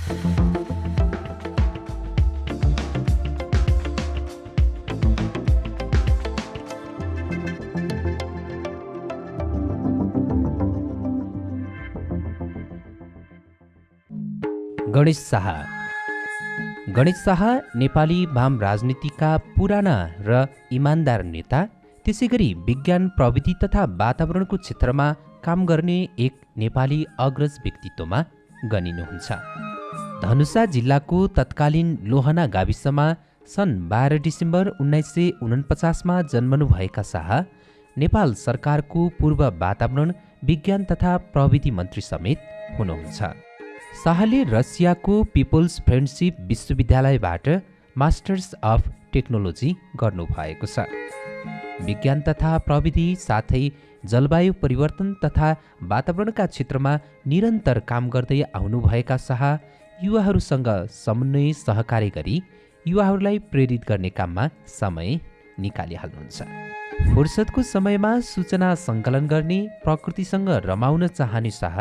गणेश शाह। गणेश शाह नेपाली वाम राजनीतिका पुराना र इमान्दार नेता, त्यसैगरी विज्ञान प्रविधि तथा वातावरणको क्षेत्रमा काम गर्ने एक नेपाली अग्रज व्यक्तित्वमा गनिनुहुन्छ। धनुषा जिल्लाको तत्कालीन लोहना गाविसमा सन् 12 डिसेम्बर 1949मा जन्मनुभएका शाह नेपाल सरकारको पूर्व वातावरण, विज्ञान तथा प्रविधि मन्त्री समेत हुनुहुन्छ। शाहले रसियाको पिपल्स फ्रेन्डसिप विश्वविद्यालयबाट मास्टर्स अफ टेक्नोलोजी गर्नुभएको छ। विज्ञान तथा प्रविधि साथै जलवायु परिवर्तन तथा वातावरणका क्षेत्रमा निरन्तर काम गर्दै आउनुभएका शाह युवाहरूसँग समन्वय सहकार्य गरी युवाहरूलाई प्रेरित गर्ने काममा समय निकालिहाल्नुहुन्छ। फुर्सदको समयमा सूचना सङ्कलन गर्ने, प्रकृतिसँग रमाउन चाहने शाह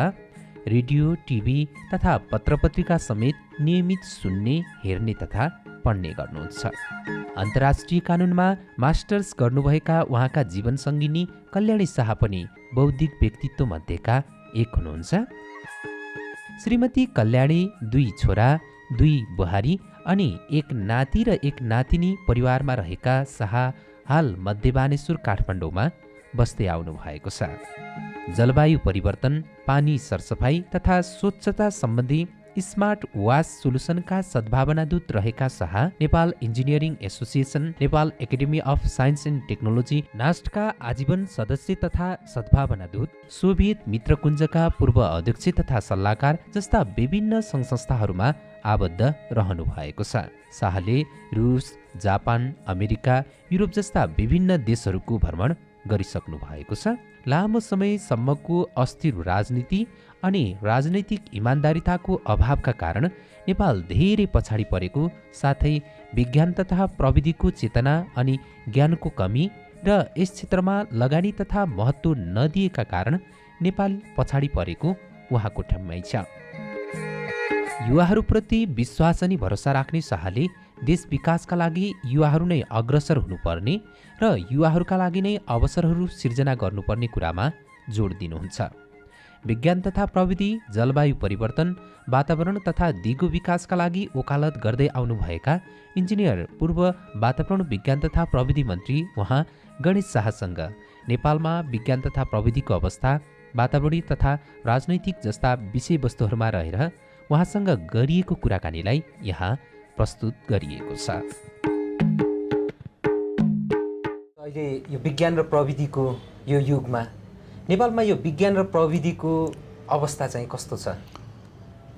रेडियो, टिभी तथा पत्रपत्रिका समेत नियमित सुन्ने, हेर्ने तथा पढ्ने गर्नुहुन्छ। अन्तर्राष्ट्रिय कानुनमा मास्टर्स गर्नुभएका उहाँका जीवनसङ्गिनी कल्याणी शाह पनि बौद्धिक व्यक्तित्व मध्येका एक हुनुहुन्छ। श्रीमती कल्याणी 2 छोरा, 2 बुहारी अनि 1 नाति र 1 नातिनी परिवारमा रहेका शाह हाल मध्यबानेश्वर काठमाडौँमा बस्दै आउनु भएको छ। जलवायु परिवर्तन, पानी सरसफाई तथा स्वच्छता सम्बन्धी स्मार्ट वास सोलुसनका सद्भावनादूत रहेका Shah Nepal engineering association, Nepal academy of science and technology, नास्टका आजीवन सदस्य तथा सद्भावनादूत, सोभियत मित्रकुञ्जका पूर्व अध्यक्ष तथा सल्लाहकार जस्ता विभिन्न सङ्घ संस्थाहरूमा आबद्ध रहनु भएको छ। शाहले रुस, जापान, अमेरिका, युरोप जस्ता विभिन्न देशहरूको भ्रमण गरिसक्नु भएको छ। लामो समयसम्मको अस्थिर राजनीति अनि राजनैतिक इमान्दारिताको अभावका कारण नेपाल धेरै पछाडि परेको साथै विज्ञान तथा प्रविधिको चेतना अनि ज्ञानको कमी र यस क्षेत्रमा लगानी तथा महत्त्व नदिएका कारण नेपाल पछाडि परेको उहाँको ठम्याइ छ। युवाहरूप्रति विश्वास अनि भरोसा राख्ने शाहले देश विकासका लागि युवाहरू नै अग्रसर हुनुपर्ने र युवाहरूका लागि नै अवसरहरू सिर्जना गर्नुपर्ने कुरामा जोड दिनुहुन्छ। विज्ञान तथा प्रविधि, जलवायु परिवर्तन, वातावरण तथा दिगो विकासका लागि वकालत गर्दै आउनुभएका इन्जिनियर, पूर्व वातावरण, विज्ञान तथा प्रविधि मन्त्री उहाँ गणेश शाहसँग नेपालमा विज्ञान तथा प्रविधिको अवस्था, वातावरणीय तथा राजनैतिक जस्ता विषयवस्तुहरूमा रहेर उहाँसँग गरिएको कुराकानीलाई यहाँ प्रस्तुत गरिएको छ। अहिले यो विज्ञान र प्रविधिको यो युगमा नेपालमा यो विज्ञान र प्रविधिको अवस्था चाहिँ कस्तो छ?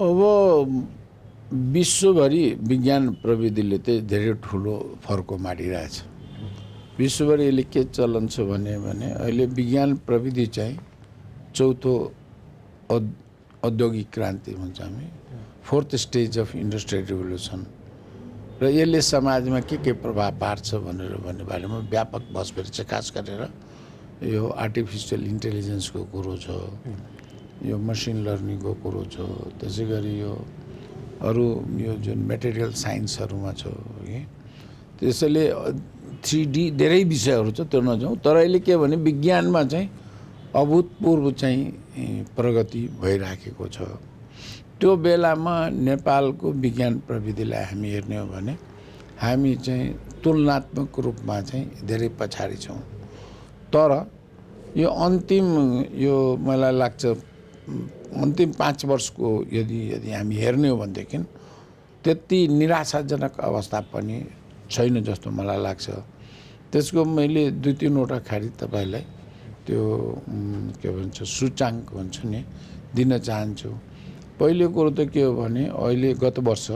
अब विश्वभरि विज्ञान प्रविधिले चाहिँ धेरै ठुलो फर्को मारिरहेछ। विश्वभरि यसले के चलन छ भने अहिले विज्ञान प्रविधि चाहिँ चौथो औद्योगिक क्रान्ति भन्छ हामी, 4th stage of industrial revolution, र यसले समाजमा के प्रभाव पार्छ भनेर भन्ने बारेमा व्यापक बहस खास गरेर यो आर्टिफिसियल इन्टेलिजेन्सको कुरो छ, यो मसिन लर्निङको कुरो छ, त्यसै गरी यो अरू यो जुन मेटेरियल साइन्सहरूमा छ कि त्यसैले 3D धेरै विषयहरू छ, त्यो नजाउँ। तर अहिले के भने विज्ञानमा चाहिँ अभूतपूर्व चाहिँ प्रगति भइराखेको छ। त्यो बेलामा नेपालको विज्ञान प्रविधिलाई हामी हेर्ने हो भने हामी चाहिँ तुलनात्मक रूपमा चाहिँ धेरै पछाडि छौँ। तर यो अन्तिम यो मलाई लाग्छ अन्तिम 5 वर्षको यदि हामी हेर्ने हो भनेदेखि त्यति निराशाजनक अवस्था पनि छैन जस्तो मलाई लाग्छ। त्यसको मैले 2-3 वटा खाली तपाईँलाई त्यो के भन्छ सूचाङ्क भन्छ नि दिन चाहन्छु। पहिलो कुरो त के हो भने अहिले गत वर्ष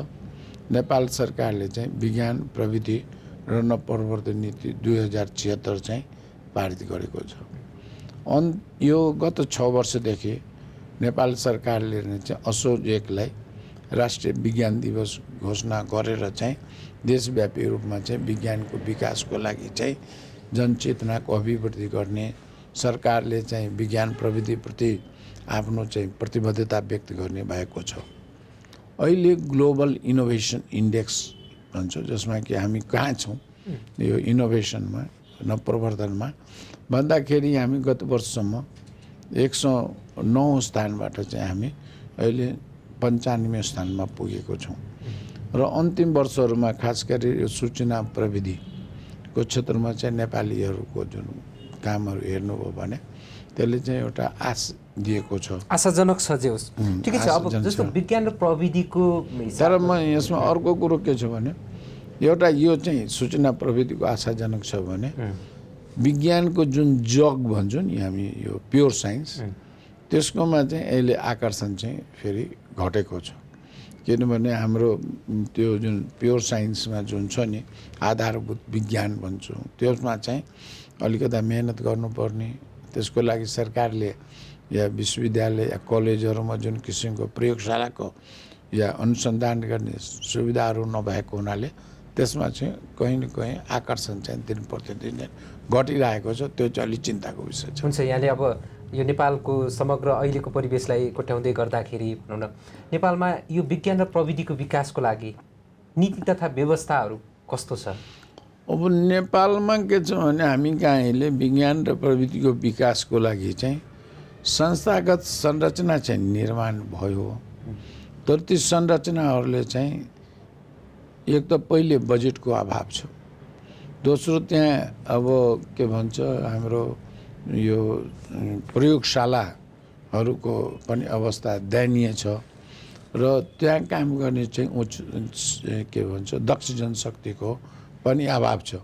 नेपाल सरकारले चाहिँ विज्ञान प्रविधि र नवप्रवर्तन नीति 2076 चाहिँ पारित गरेको छ। यो गत 6 वर्षदेखि नेपाल सरकारले चाहिँ असोज 1लाई राष्ट्रिय विज्ञान दिवस घोषणा गरेर चाहिँ देशव्यापी रूपमा चाहिँ विज्ञानको विकासको लागि चाहिँ जनचेतनाको अभिवृद्धि गर्ने, सरकारले चाहिँ विज्ञान प्रविधिप्रति आफ्नो चाहिँ प्रतिबद्धता व्यक्त गर्ने भएको छ। अहिले ग्लोबल इनोभेसन इन्डेक्स भन्छ, जसमा कि हामी कहाँ छौँ यो इनोभेसनमा न प्रवर्धनमा भन्दाखेरि हामी गत वर्षसम्म 109 स्थानबाट चाहिँ हामी अहिले 95 स्थानमा पुगेको छौँ। र अन्तिम वर्षहरूमा खास गरी यो सूचना प्रविधिको क्षेत्रमा चाहिँ नेपालीहरूको जुन कामहरू हेर्नुभयो भने त्यसले चाहिँ एउटा आश दिएको छ, आशाजनक छ जे होस्। ठिकै छ। अब आशाजनक जस्तो छ। विज्ञान र प्रविधिको तर म यसमा अर्को कुरो के छ भने एउटा यो चाहिँ सूचना प्रविधिको आशाजनक छ भने विज्ञानको जुन जग भन्छौँ नि हामी यो प्योर साइन्स त्यसकोमा चाहिँ अहिले आकर्षण चाहिँ फेरि घटेको छ। किनभने हाम्रो त्यो जुन प्योर साइन्समा जुन छ नि आधारभूत विज्ञान भन्छौँ त्यसमा चाहिँ अलिकता मेहनत गर्नुपर्ने, त्यसको लागि सरकारले या विश्वविद्यालय या कलेजहरूमा जुन किसिमको प्रयोगशालाको या अनुसन्धान गर्ने सुविधाहरू नभएको हुनाले त्यसमा चाहिँ कहीँ न कहीँ आकर्षण चाहिँ दिन प्रतिदिन घटिरहेको छ। त्यो चाहिँ अलिक चिन्ताको विषय छ। हुन्छ। यहाँले अब यो नेपालको समग्र अहिलेको परिवेशलाई कोट्याउँदै गर्दाखेरि भनौँ न नेपालमा यो विज्ञान र प्रविधिको विकासको लागि नीति तथा व्यवस्थाहरू कस्तो छ? अब नेपालमा के छ भने हामी कहाँ अहिले विज्ञान र प्रविधिको विकासको लागि चाहिँ संस्थागत संरचना चाहिँ निर्माण भयो, तर ती संरचनाहरूले चाहिँ एक त पहिले बजेटको अभाव छ, दोस्रो त्यहाँ अब के भन्छ हाम्रो यो प्रयोगशालाहरूको पनि अवस्था दयनीय छ र त्यहाँ काम गर्ने चाहिँ के भन्छ दक्ष जनशक्तिको पनि अभाव छ।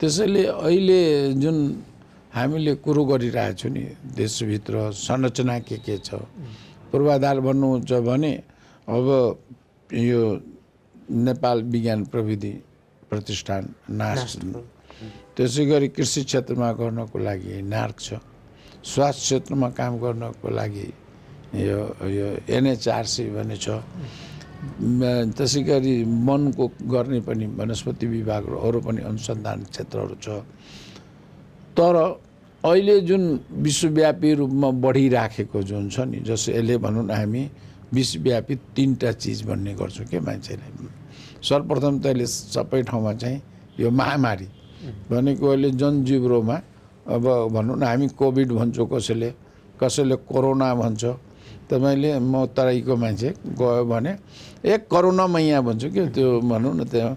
त्यसैले अहिले जुन हामीले कुरो गरिरहेछौँ नि देशभित्र संरचना के छ, पूर्वाधार भन्नुहुन्छ भने अब यो नेपाल विज्ञान प्रविधि प्रतिष्ठान नार्स, त्यसै गरी कृषि क्षेत्रमा गर्नको लागि नार्क छ, स्वास्थ्य क्षेत्रमा काम गर्नको लागि यो एनएचआरसी भन्ने छ, त्यसै गरी वनको गर्ने पनि वनस्पति विभाग र अरू पनि अनुसन्धान क्षेत्रहरू छ। तर अहिले जुन विश्वव्यापी रूपमा बढिराखेको जुन छ नि जस्तो यसले भनौँ न हामी विश्वव्यापी 3टा चिज भन्ने गर्छौँ के मान्छेले। सर्वप्रथम त यसले सबै ठाउँमा चाहिँ यो महामारी भनेको अहिले जनजीवरोमा अब भनौँ न हामी कोभिड भन्छौँ, कसैले कोरोना भन्छ। तपाईँले म तराईको मान्छे गयो भने कोरोना मैया भन्छु कि त्यो भनौँ न त्यो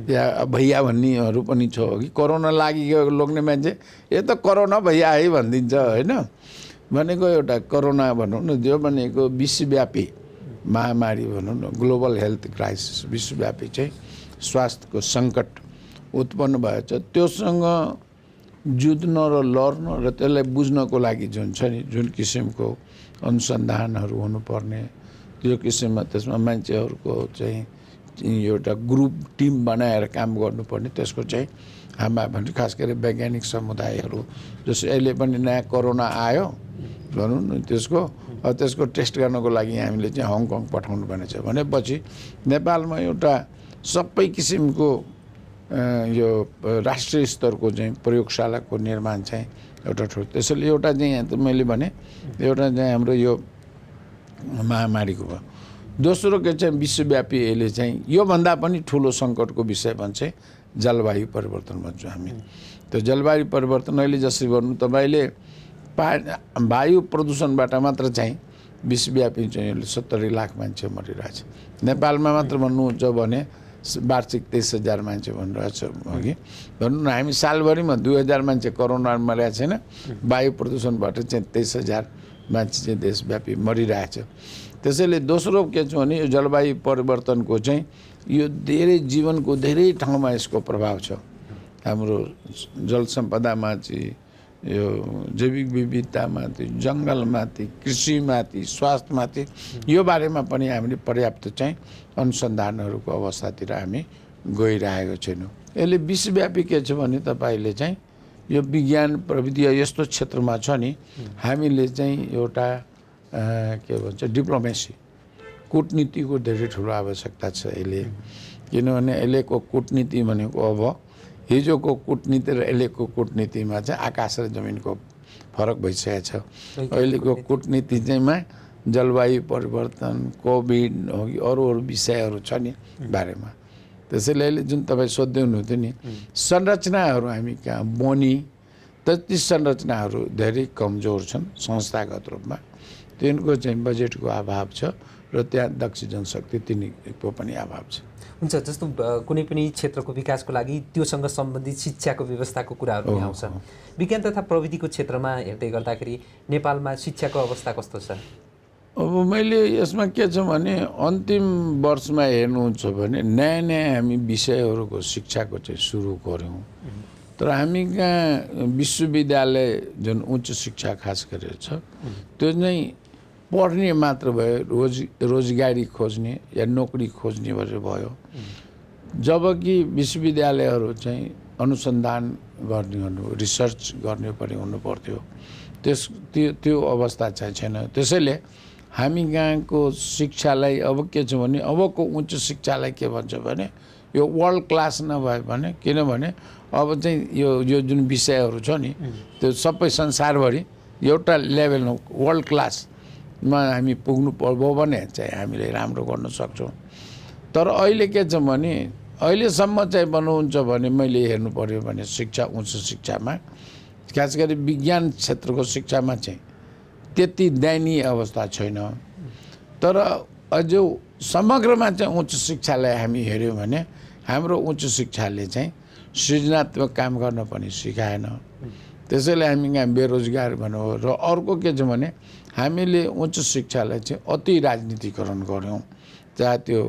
या भैया भन्नेहरू पनि छ कि कोरोना लागिगयो लोग्ने मान्छे यो त कोरोना भैया है भनिदिन्छ होइन। भनेको एउटा कोरोना भनौँ न त्यो भनेको विश्वव्यापी महामारी भनौँ न ग्लोबल हेल्थ क्राइसिस, विश्वव्यापी चाहिँ स्वास्थ्यको सङ्कट उत्पन्न भएछ। त्योसँग जुझ्न र लड्न र त्यसलाई बुझ्नको लागि जुन छ नि जुन किसिमको अनुसन्धानहरू हुनुपर्ने त्यो किसिममा त्यसमा मान्छेहरूको चाहिँ एउटा ग्रुप टिम बनाएर काम गर्नुपर्ने, त्यसको चाहिँ हाम्रा भने खास गरी वैज्ञानिक समुदायहरू जस्तो अहिले पनि नयाँ कोरोना आयो भनौँ न त्यसको टेस्ट गर्नको लागि हामीले चाहिँ हङकङ पठाउनु पर्ने छ भनेपछि नेपालमा एउटा सबै किसिमको यो राष्ट्रिय स्तरको चाहिँ प्रयोगशालाको निर्माण चाहिँ एउटा ठुलो। त्यसैले एउटा चाहिँ यहाँ त मैले भने एउटा चाहिँ हाम्रो यो महामारीको भयो। दोस्रो के चाहिँ विश्वव्यापी यसले चाहिँ योभन्दा पनि ठुलो सङ्कटको विषय भन्छ जलवायु परिवर्तन भन्छौँ हामी। त्यो जलवायु परिवर्तन अहिले जसरी भन्नु तपाईँले वायु प्रदूषणबाट मात्र चाहिँ विश्वव्यापी चाहिँ 70 लाख मान्छे मरिरहेछ। नेपालमा मात्र भन्नुहुन्छ भने वार्षिक 23,000 मान्छे भनिरहेछ अघि भनौँ न हामी सालभरिमा 2,000 मान्छे कोरोना मरेको छैन, वायु प्रदूषणबाट चाहिँ 23,000 मान्छे चाहिँ देशव्यापी मरिरहेछ। त्यसैले दोस्रो के छ भने यो जलवायु परिवर्तनको चाहिँ यो धेरै जीवनको धेरै ठाउँमा यसको प्रभाव छ। हाम्रो जल सम्पदामा चाहिँ यो जैविक विविधतामाथि, जङ्गलमाथि, कृषिमाथि, स्वास्थ्यमाथि यो बारेमा पनि हामीले पर्याप्त चाहिँ अनुसन्धानहरूको अवस्थातिर हामी गइरहेको छैनौँ। यसले विश्वव्यापी के छ भने तपाईँले चाहिँ यो विज्ञान प्रविधि यस्तो क्षेत्रमा छ नि हामीले चाहिँ एउटा के भन्छ डिप्लोमेसी कूटनीतिको धेरै ठुलो आवश्यकता छ अहिले। किनभने अहिलेको कूटनीति भनेको अब हिजोको कूटनीति र अहिलेको कूटनीतिमा चाहिँ आकाश र जमिनको फरक भइसकेको छ। अहिलेको कूटनीति चाहिँमा जलवायु परिवर्तन, कोभिड हो कि अरू विषयहरू छ नि बारेमा। त्यसैले अहिले जुन तपाईँ सोध्दै हुनुहुन्थ्यो नि, संरचनाहरू हामी कहाँ बनी, तर ती संरचनाहरू धेरै कमजोर छन् संस्थागत रूपमा। तिनको चाहिँ बजेटको अभाव छ र त्यहाँ दक्ष जनशक्ति तिनीको पनि अभाव छ। हुन्छ, जस्तो कुनै पनि क्षेत्रको विकासको लागि त्योसँग सम्बन्धित शिक्षाको व्यवस्थाको कुराहरू पनि आउँछ। विज्ञान तथा प्रविधिको क्षेत्रमा हेर्दै गर्दाखेरि नेपालमा शिक्षाको अवस्था कस्तो छ? अब मैले यसमा के छ भने अन्तिम वर्षमा हेर्नुहुन्छ भने नयाँ नयाँ हामी विषयहरूको शिक्षाको चाहिँ सुरु गऱ्यौँ। तर हामी कहाँ विश्वविद्यालय जुन उच्च शिक्षा खास गरेर छ त्यो चाहिँ पढ्ने मात्र भयो, रोजगारी खोज्ने या नोकरी खोज्ने भनेर भयो। जबकि विश्वविद्यालयहरू चाहिँ अनुसन्धान गर्ने, रिसर्च गर्ने पनि हुनु पर्थ्यो। त्यो अवस्था चाहिँ छैन। त्यसैले हामी कहाँको शिक्षालाई अब के छ भने अबको उच्च शिक्षालाई के भन्छ भने यो वर्ल्ड क्लास नभए भने, किनभने अब चाहिँ यो जुन विषयहरू छ नि त्यो सबै संसारभरि एउटा लेभलमा वर्ल्ड क्लासमा हामी पुग्नु पर्यो भने चाहिँ हामीले राम्रो गर्न सक्छौँ। तर अहिले के छ भने अहिलेसम्म चाहिँ भन्नुहुन्छ भने मैले हेर्नु पर्यो भने शिक्षा, उच्च शिक्षामा खास गरी विज्ञान क्षेत्रको शिक्षामा चाहिँ त्यति दयनीय अवस्था छैन। तर अझ समग्रमा चाहिँ उच्च शिक्षालाई हामी हेऱ्यौँ भने हाम्रो उच्च शिक्षाले चाहिँ सृजनात्मक काम गर्न पनि सिकाएन। त्यसैले हामी यहाँ बेरोजगार भनौँ। र अर्को के छ भने हामीले उच्च शिक्षालाई चाहिँ अति राजनीतिकरण गऱ्यौँ। चाहे त्यो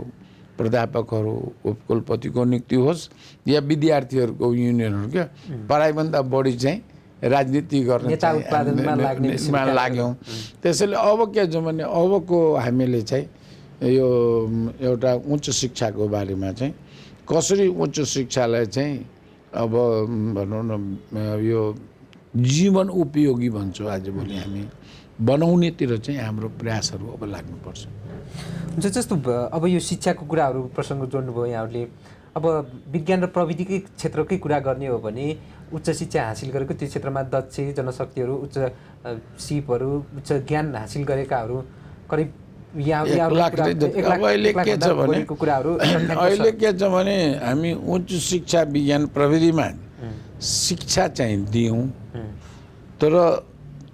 प्राध्यापकहरू, उपकुलपतिको नियुक्ति होस् या विद्यार्थीहरूको युनियनहरू क्या पढाइभन्दा बढी चाहिँ राजनीति गर्न लाग्यौँ। त्यसैले अब के छ भने अबको हामीले चाहिँ यो एउटा उच्च शिक्षाको बारेमा चाहिँ कसरी उच्च शिक्षालाई चाहिँ अब भनौँ न यो जीवन उपयोगी भन्छौँ आजभोलि हामी बनाउनेतिर चाहिँ हाम्रो प्रयासहरू अब लाग्नुपर्छ। हुन्छ, जस्तो अब यो शिक्षाको कुराहरू प्रसङ्ग जोड्नुभयो यहाँहरूले। अब विज्ञान र प्रविधिकै क्षेत्रकै कुरा गर्ने हो भने उच्च शिक्षा हासिल गरेको त्यो क्षेत्रमा दक्ष जनशक्तिहरू, उच्च सिपहरू, उच्च ज्ञान हासिल गरेकाहरू करिब अहिले के छ भने हामी उच्च शिक्षा विज्ञान प्रविधिमा शिक्षा चाहिँ दियौँ, तर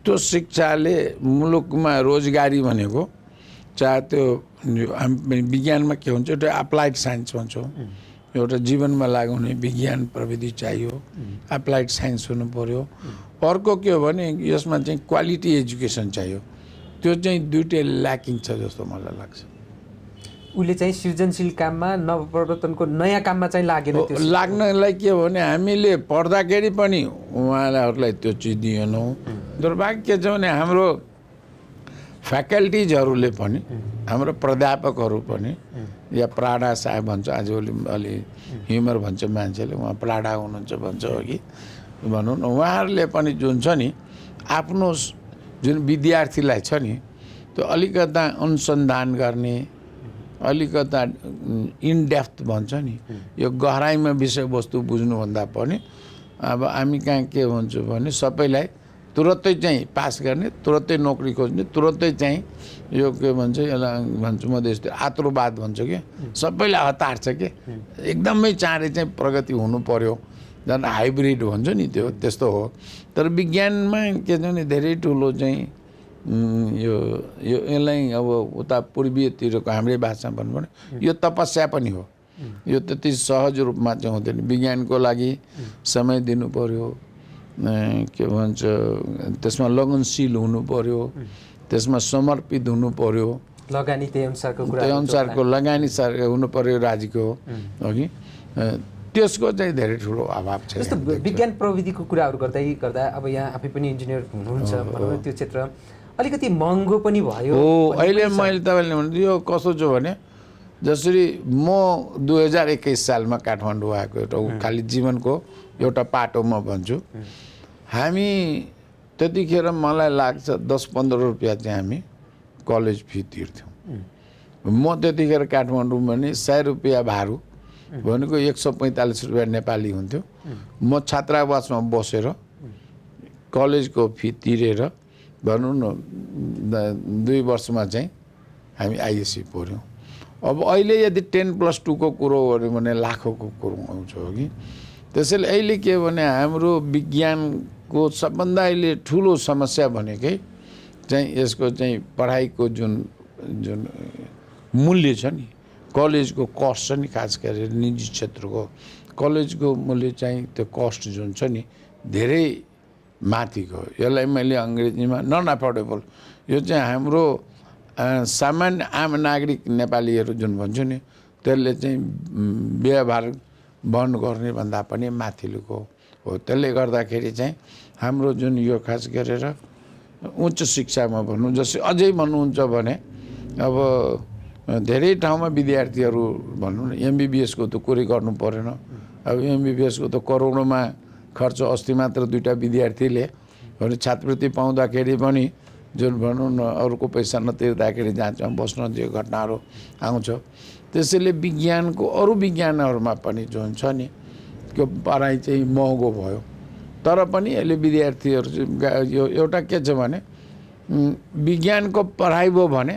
त्यो शिक्षाले मुलुकमा रोजगारी भनेको चाहे त्यो विज्ञानमा के हुन्छ एउटा एप्लाइड साइन्स भन्छौँ, एउटा जीवनमा लागु हुने विज्ञान प्रविधि चाहियो, एप्लाइड साइन्स हुनु पर्यो। अर्को के हो भने यसमा चाहिँ क्वालिटी एजुकेसन चाहियो। त्यो चाहिँ दुइटै ल्याकिङ छ जस्तो मलाई लाग्छ। उसले चाहिँ सृजनशील काममा, नवप्रवर्तनको नयाँ काममा चाहिँ लागेन। लाग्नलाई के हो भने हामीले पढ्दाखेरि पनि उहाँहरूलाई त्यो चिज दिएनौँ। दुर्भाग्य के छ भने हाम्रो फ्याकल्टिजहरूले पनि, हाम्रो प्राध्यापकहरू पनि या प्राडा साहेब भन्छ आजभोलि, अलि ह्युमर भन्छ मान्छेले, उहाँ प्राडा हुनुहुन्छ भन्छ हो कि भनौँ न, उहाँहरूले पनि जुन छ नि आफ्नो जुन विद्यार्थीलाई छ नि त्यो अलिकता अनुसन्धान गर्ने, अलिकता इनडेप्थ भन्छ नि, यो गहराइमा विषयवस्तु बुझ्नुभन्दा पनि अब हामी कहाँ के भन्छौँ भने सबैलाई तुरन्तै चाहिँ पास गर्ने, तुरन्तै नोकरी खोज्ने, तुरन्तै चाहिँ यो के भन्छ यसलाई भन्छु म त्यस्तो आत्रुवाद भन्छु कि सबैलाई हतार छ कि एकदमै चाँडै चाहिँ प्रगति हुनु पर्यो, झन् हाइब्रिड भन्छ नि त्यो त्यस्तो हो। तर विज्ञानमा के छ भने धेरै ठुलो चाहिँ यो यसलाई अब उता पूर्वीयतिरको हाम्रै भाषामा भन्नु भने यो तपस्या पनि हो। यो त्यति सहज रूपमा चाहिँ हुँदैन। विज्ञानको लागि समय दिनु पर्यो, के भन्छ त्यसमा लगनशील हुनु पर्यो, त्यसमा समर्पित हुनु पर्यो, लगानी त्यही अनुसारको लगानी हुनु पर्यो राज्यको अघि। त्यसको चाहिँ धेरै ठुलो अभाव छ। जस्तो विज्ञान प्रविधिको कुराहरू गर्दा अब यहाँ आफै पनि इन्जिनियर हुनुहुन्छ भनौँ, त्यो क्षेत्र अलिकति महँगो पनि भयो हो। अहिले मैले तपाईँले भन्नु यो कसो छ भने जसरी म 2021 सालमा काठमाडौँ आएको एउटा खालि जीवनको एउटा पाटो म भन्छु। हामी त्यतिखेर मलाई लाग्छ 10-15 रुपियाँ चाहिँ हामी कलेज फी तिर्थ्यौँ। म त्यतिखेर काठमाडौँ भने 100 रुपियाँ भारू भनेको 145 रुपियाँ नेपाली हुन्थ्यो। म छात्रावासमा बसेर कलेजको फी तिरेर भनौँ न 2 वर्षमा चाहिँ हामी आइएससी पढ्यौँ। अब अहिले यदि 10+2 को कुरो गऱ्यो भने लाखौँको कुरो आउँछ हो कि। त्यसैले अहिले के भने हाम्रो विज्ञानको सबभन्दा अहिले ठुलो समस्या भनेकै चाहिँ यसको चाहिँ पढाइको जुन मूल्य छ नि, कलेजको कस्ट छ नि, खास गरेर निजी क्षेत्रको कलेजको मूल्य चाहिँ त्यो कस्ट जुन छ नि धेरै माथिको। यसलाई मैले अङ्ग्रेजीमा नन अफोर्डेबल, यो चाहिँ हाम्रो सामान्य आम नागरिक नेपालीहरू जुन भन्छु नि त्यसले चाहिँ व्यवहार बन्द गर्ने भन्दा पनि माथिल्लोको हो। त्यसले गर्दाखेरि चाहिँ हाम्रो जुन यो खास गरेर उच्च शिक्षामा भनौँ, जस्तै अझै भन्नुहुन्छ भने अब धेरै ठाउँमा विद्यार्थीहरू भनौँ न एमबिबिएसको त कुरै गर्नु परेन। अब एमबिबिएसको त करोडौँमा खर्च। अस्ति मात्र 2टा विद्यार्थीले भने छात्रवृत्ति पाउँदाखेरि पनि जुन भनौँ न अरूको पैसा नतिर्दाखेरि जाँचमा बस्न जो घटनाहरू आउँछ। त्यसैले विज्ञानको अरू विज्ञानहरूमा पनि जुन छ नि त्यो पढाइ चाहिँ महँगो भयो। तर पनि यसले विद्यार्थीहरू यो एउटा के छ भने विज्ञानको पढाइ भयो भने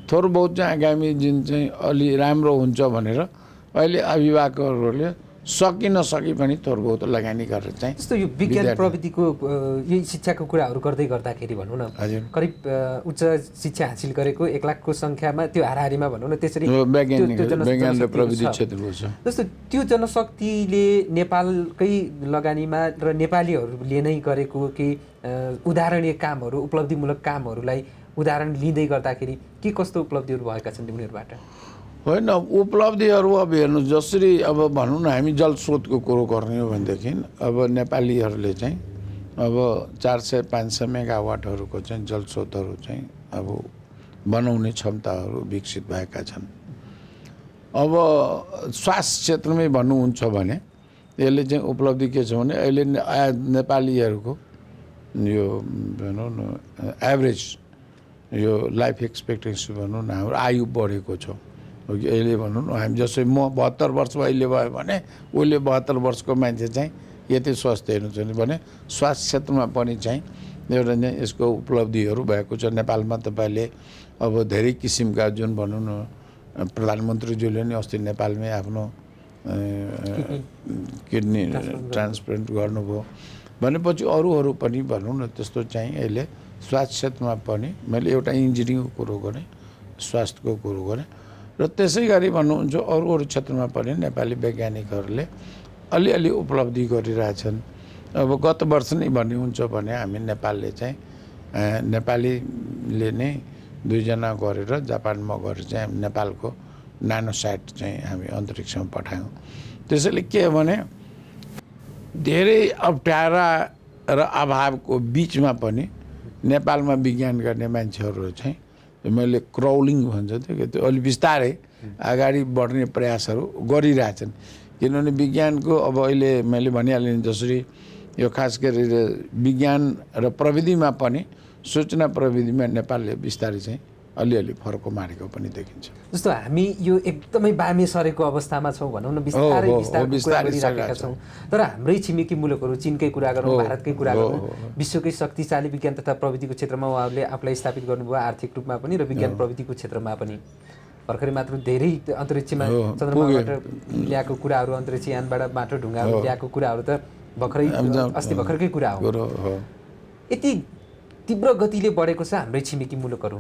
थोर बहुत चाहिँ आगामी जुन चाहिँ अलि राम्रो हुन्छ भनेर अहिले अभिभावकहरूले सकि नसकी पनि थोर बहुत लगानी गरेर चाहिँ जस्तो यो विज्ञान प्रविधिको यही शिक्षाको कुराहरू गर्दै गर्दाखेरि भनौँ न करिब उच्च शिक्षा हासिल गरेको 1 लाखको सङ्ख्यामा त्यो हाराहारीमा भनौँ न त्यसरी विज्ञान र प्रविधि क्षेत्रको छ। जस्तो त्यो जनशक्तिले नेपालकै लगानीमा र नेपालीहरूले नै गरेको केही उदाहरणीय कामहरू, उपलब्धिमूलक कामहरूलाई उदाहरण लिँदै गर्दाखेरि के कस्तो उपलब्धिहरू भएका छन् उनीहरूबाट? होइन, उपलब्धिहरू अब हेर्नुहोस्, जसरी अब भनौँ न हामी जलस्रोतको कुरो गर्ने हो भनेदेखि अब नेपालीहरूले चाहिँ अब 400-500 मेगावाटहरूको चाहिँ जलस्रोतहरू चाहिँ अब बनाउने क्षमताहरू विकसित भएका छन्। अब स्वास्थ्य क्षेत्रमै भन्नुहुन्छ भने यसले चाहिँ उपलब्धि के छ भने अहिले नेपालीहरूको यो भनौँ न एभरेज यो लाइफ एक्सपेक्टेन्सी भनौँ न हाम्रो आयु बढेको छ। अहिले भनौँ न हामी जस्तै म 72 वर्षको अहिले भयो भने उसले 72 वर्षको मान्छे चाहिँ यति स्वास्थ्य हेर्नु छ भने स्वास्थ्य क्षेत्रमा पनि चाहिँ एउटा चाहिँ यसको उपलब्धिहरू भएको छ। नेपालमा तपाईँले अब धेरै किसिमका जुन भनौँ न प्रधानमन्त्रीज्यूले नि अस्ति नेपालमै आफ्नो किडनी ट्रान्सप्लान्ट गर्नुभयो भनेपछि अरूहरू पनि भनौँ न त्यस्तो चाहिँ अहिले स्वास्थ्य क्षेत्रमा पनि मैले एउटा इन्जिनियरिङको कुरो गरेँ, स्वास्थ्यको कुरो गरेँ र त्यसै गरी भन्नुहुन्छ अरू क्षेत्रमा पनि नेपाली वैज्ञानिकहरूले अलिअलि उपलब्धि गरिरहेछन्। अब गत वर्ष नै भन्ने हुन्छ भने हामी नेपालले चाहिँ नेपालीले नै 2 जना गरेर जापानमा गएर चाहिँ हामी नेपालको नानोसाइट चाहिँ हामी अन्तरिक्षमा पठायौँ। त्यसैले के भने धेरै अप्ठ्यारा र अभावको बिचमा पनि नेपालमा विज्ञान गर्ने मान्छेहरू चाहिँ मैले क्राउलिङ भन्छ त्यो अलि बिस्तारै अगाडि बढ्ने प्रयासहरू गरिरहेछन्। किनभने विज्ञानको अब अहिले मैले भनिहालेँ जसरी यो खास गरेर विज्ञान र प्रविधिमा पनि सूचना प्रविधिमा नेपालले बिस्तारै चाहिँ अलिअलि फरक मारेको पनि देखिन्छ। जस्तो हामी यो एकदमै बामे सरेको अवस्थामा छौँ भनौँ न, बिस्तारै गरिराखेका छौँ। तर हाम्रै छिमेकी मुलुकहरू चीनकै कुरा गरौँ, भारतकै कुरा गरौँ, विश्वकै शक्तिशाली विज्ञान तथा प्रविधिको क्षेत्रमा उहाँहरूले आफूलाई स्थापित गर्नुभयो, आर्थिक रूपमा पनि र विज्ञान प्रविधिको क्षेत्रमा पनि। भर्खरै मात्र धेरै अन्तरिक्षमा चन्द्रमाबाट ल्याएको कुराहरू, अन्तरिक्ष यानबाट माटो ढुङ्गाहरू ल्याएको कुराहरू त अस्ति भर्खरकै कुरा हो। यति तीव्र गतिले बढेको छ हाम्रै छिमेकी मुलुकहरू,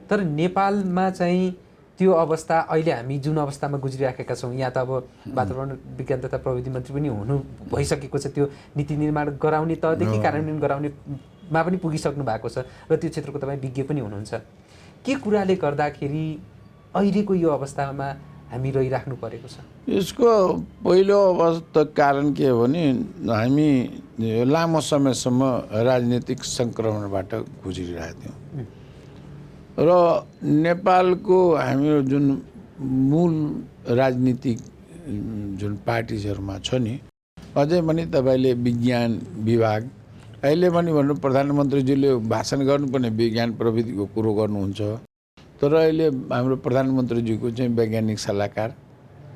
तर नेपालमा चाहिँ त्यो अवस्था अहिले हामी जुन अवस्थामा गुज्रिराखेका छौँ, यहाँ त अब वातावरण विज्ञान तथा प्रविधि मन्त्री पनि हुनु भइसकेको छ, त्यो नीति निर्माण गराउने तहदेखि कार्यान्वयन गराउनेमा पनि पुगिसक्नु भएको छ र त्यो क्षेत्रको तपाईँ विज्ञ पनि हुनुहुन्छ। के कुराले गर्दाखेरि अहिलेको यो अवस्थामा हामी रहिराख्नु परेको छ? यसको पहिलो अवस्था कारण के हो भने हामी लामो समयसम्म राजनीतिक सङ्क्रमणबाट गुज्रिरहेका थियौँ र नेपालको हाम्रो जुन मूल राजनीतिक जुन पार्टिजहरूमा छ नि अझै पनि तपाईँले विज्ञान विभाग अहिले पनि भन्नु प्रधानमन्त्रीज्यूले भाषण गर्नुपर्ने विज्ञान प्रविधिको कुरो गर्नुहुन्छ, तर अहिले हाम्रो प्रधानमन्त्रीज्यूको चाहिँ वैज्ञानिक सल्लाहकार